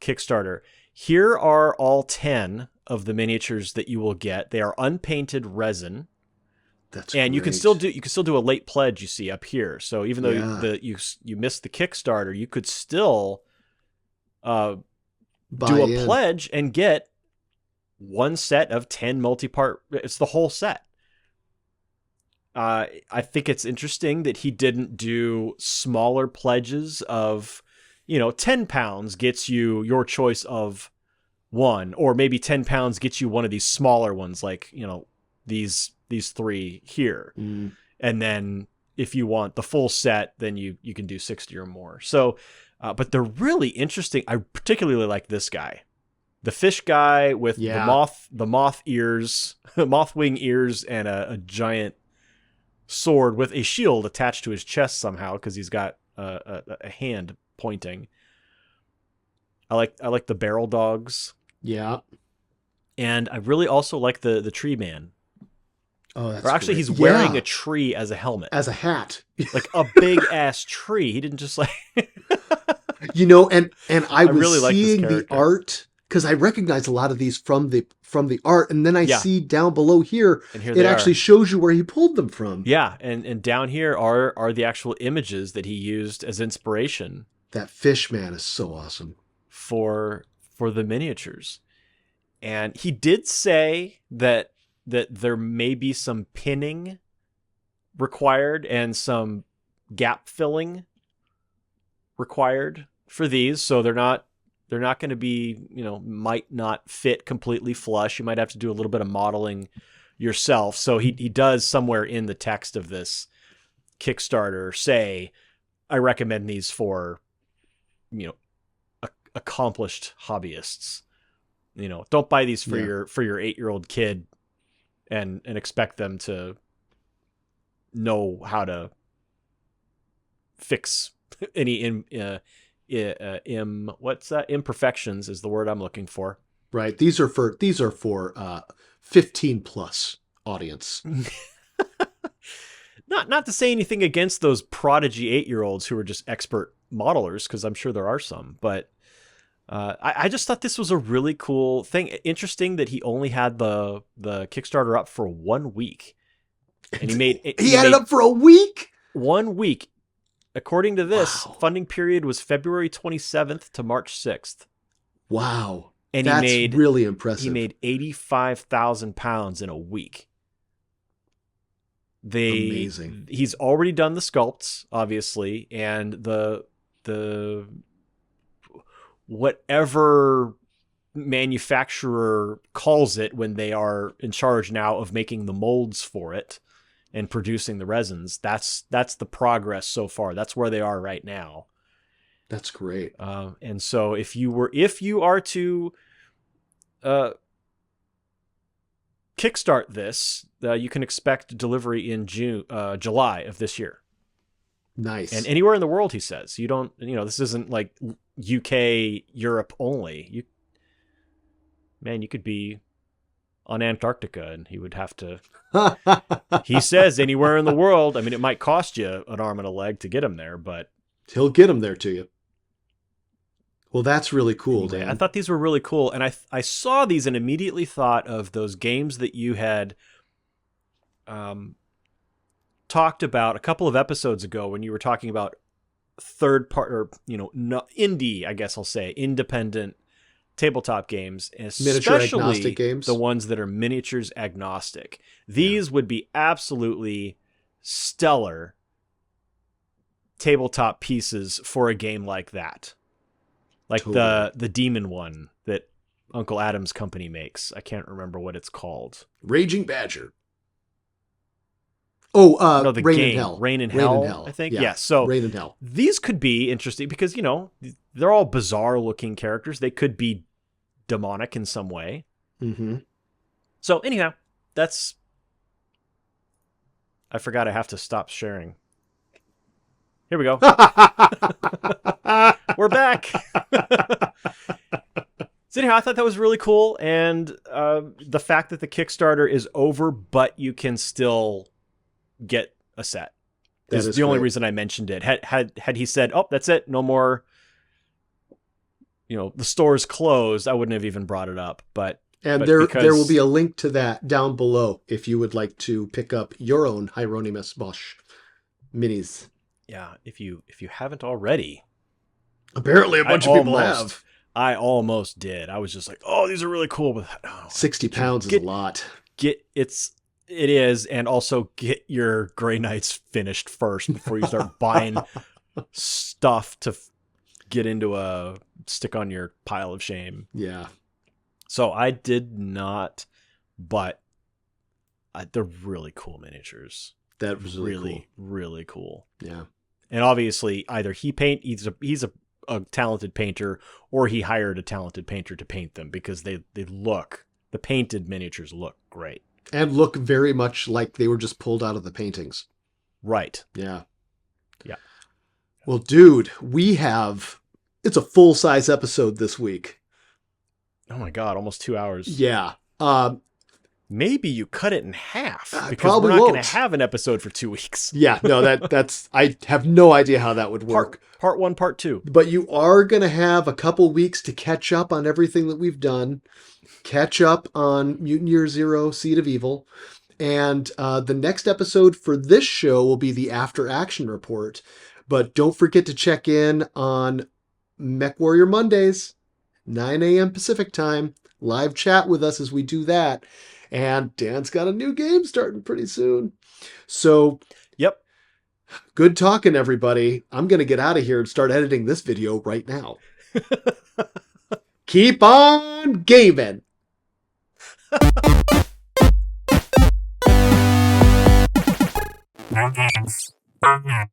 Kickstarter. Here are all 10 of the miniatures that you will get. They are unpainted resin. That's And you can great. still do a late pledge, you see up here. So even though you missed the Kickstarter, you could still Buy do a in. pledge and get one set of 10 multi-part. It's the whole set. I think it's interesting that he didn't do smaller pledges of, 10 pounds gets you your choice of one, or maybe 10 pounds gets you one of these smaller ones, like, these three here. Mm. And then if you want the full set, then you can do 60 or more. So, but they're really interesting. I particularly like this guy, the fish guy with the moth ears, moth wing ears, and a giant sword with a shield attached to his chest somehow, because he's got a hand pointing. I like the barrel dogs. Yeah. And I really also like the tree man. Oh, that's Or actually, great. he's wearing Yeah. a tree as a helmet. As a hat. Like a big ass tree. He didn't just like And I was really like this seeing the character. art because I recognize a lot of these from the art, and then I Yeah. see down below here, And here it they actually are. shows you where he pulled them from. Yeah, and down here are the actual images that he used as inspiration That fish man is so awesome. for the miniatures. And he did say that there may be some pinning required and some gap filling required for these, so they're not going to be, might not fit completely flush. You might have to do a little bit of modeling yourself. So he does somewhere in the text of this Kickstarter say, I recommend these for, accomplished hobbyists. Don't buy these for your 8-year-old kid and expect them to know how to fix any imperfections is the word I'm looking for. Right. These are for 15 plus audience. Not to say anything against those prodigy 8-year-olds who are just expert modelers, because I'm sure there are some, but I just thought this was a really cool thing. Interesting that he only had the Kickstarter up for 1 week, and He had it up for a week. 1 week. According to this, Wow. funding period was February 27th to March 6th. Wow. And That's he made really impressive. He made 85,000 pounds in a week. Amazing. He's already done the sculpts, obviously, and the whatever manufacturer calls it when they are in charge now of making the molds for it and producing the resins. That's the progress so far. That's where they are right now. That's great. And so if you are to kickstart this, you can expect delivery in July of this year. Nice. And anywhere in the world, he says. You don't, this isn't like UK, Europe only. You could be on Antarctica and he would have to, he says anywhere in the world. I mean, it might cost you an arm and a leg to get him there, but he'll get him there to you. Well, that's really cool, anyway, Dan. I thought these were really cool. And I saw these and immediately thought of those games that you had talked about a couple of episodes ago when you were talking about third part or, indie, I guess I'll say, independent tabletop games, Miniature especially agnostic games. the ones that are miniatures agnostic. These would be absolutely stellar tabletop pieces for a game like that. Like Totally. the demon one that Uncle Adam's company makes. I can't remember what it's called. Raging Badger. Oh, No, the Rain game. in Hell. Rain in Hell, I think. Yeah. So Rain in Hell. these could be interesting because, they're all bizarre looking characters. They could be demonic in some way. Mm-hmm. So anyhow, I forgot I have to stop sharing. Here we go. We're back. So anyhow, I thought that was really cool. And the fact that the Kickstarter is over, but you can still get a set. That Is the only great. reason I mentioned it. Had he said, "Oh, that's it, no more," the store's closed, I wouldn't have even brought it up. But There because- will be a link to that down below if you would like to pick up your own Hieronymus Bosch minis. yeah, if you haven't already, Apparently, a bunch of people have. I almost did. I was just like, "Oh, these are really cool," but 60 pounds is a lot. It is, and also get your Grey Knights finished first before you start buying stuff to stick on your pile of shame. Yeah. So I did not, but they're really cool miniatures. That was really Really cool. Yeah. And obviously, either he's a talented painter, or he hired a talented painter to paint them because the painted miniatures look great. And look very much like they were just pulled out of the paintings. Right. Yeah. Yeah. Well, dude, it's a full-size episode this week. Oh my God, almost 2 hours. Yeah. Maybe you cut it in half because probably we're not going won't. to have an episode for 2 weeks. Yeah, no, that's I have no idea how that would work. Part 1, part 2. But you are going to have a couple weeks to catch up on everything that we've done. Catch up on Mutant Year Zero, Seed of Evil. And the next episode for this show will be the After Action Report. But don't forget to check in on Mech Warrior Mondays, 9 a.m. Pacific time. Live chat with us as we do that. And Dan's got a new game starting pretty soon. So, Yep. good talking, everybody. I'm going to get out of here and start editing this video right now. Keep on gaming. No games. Oh, no.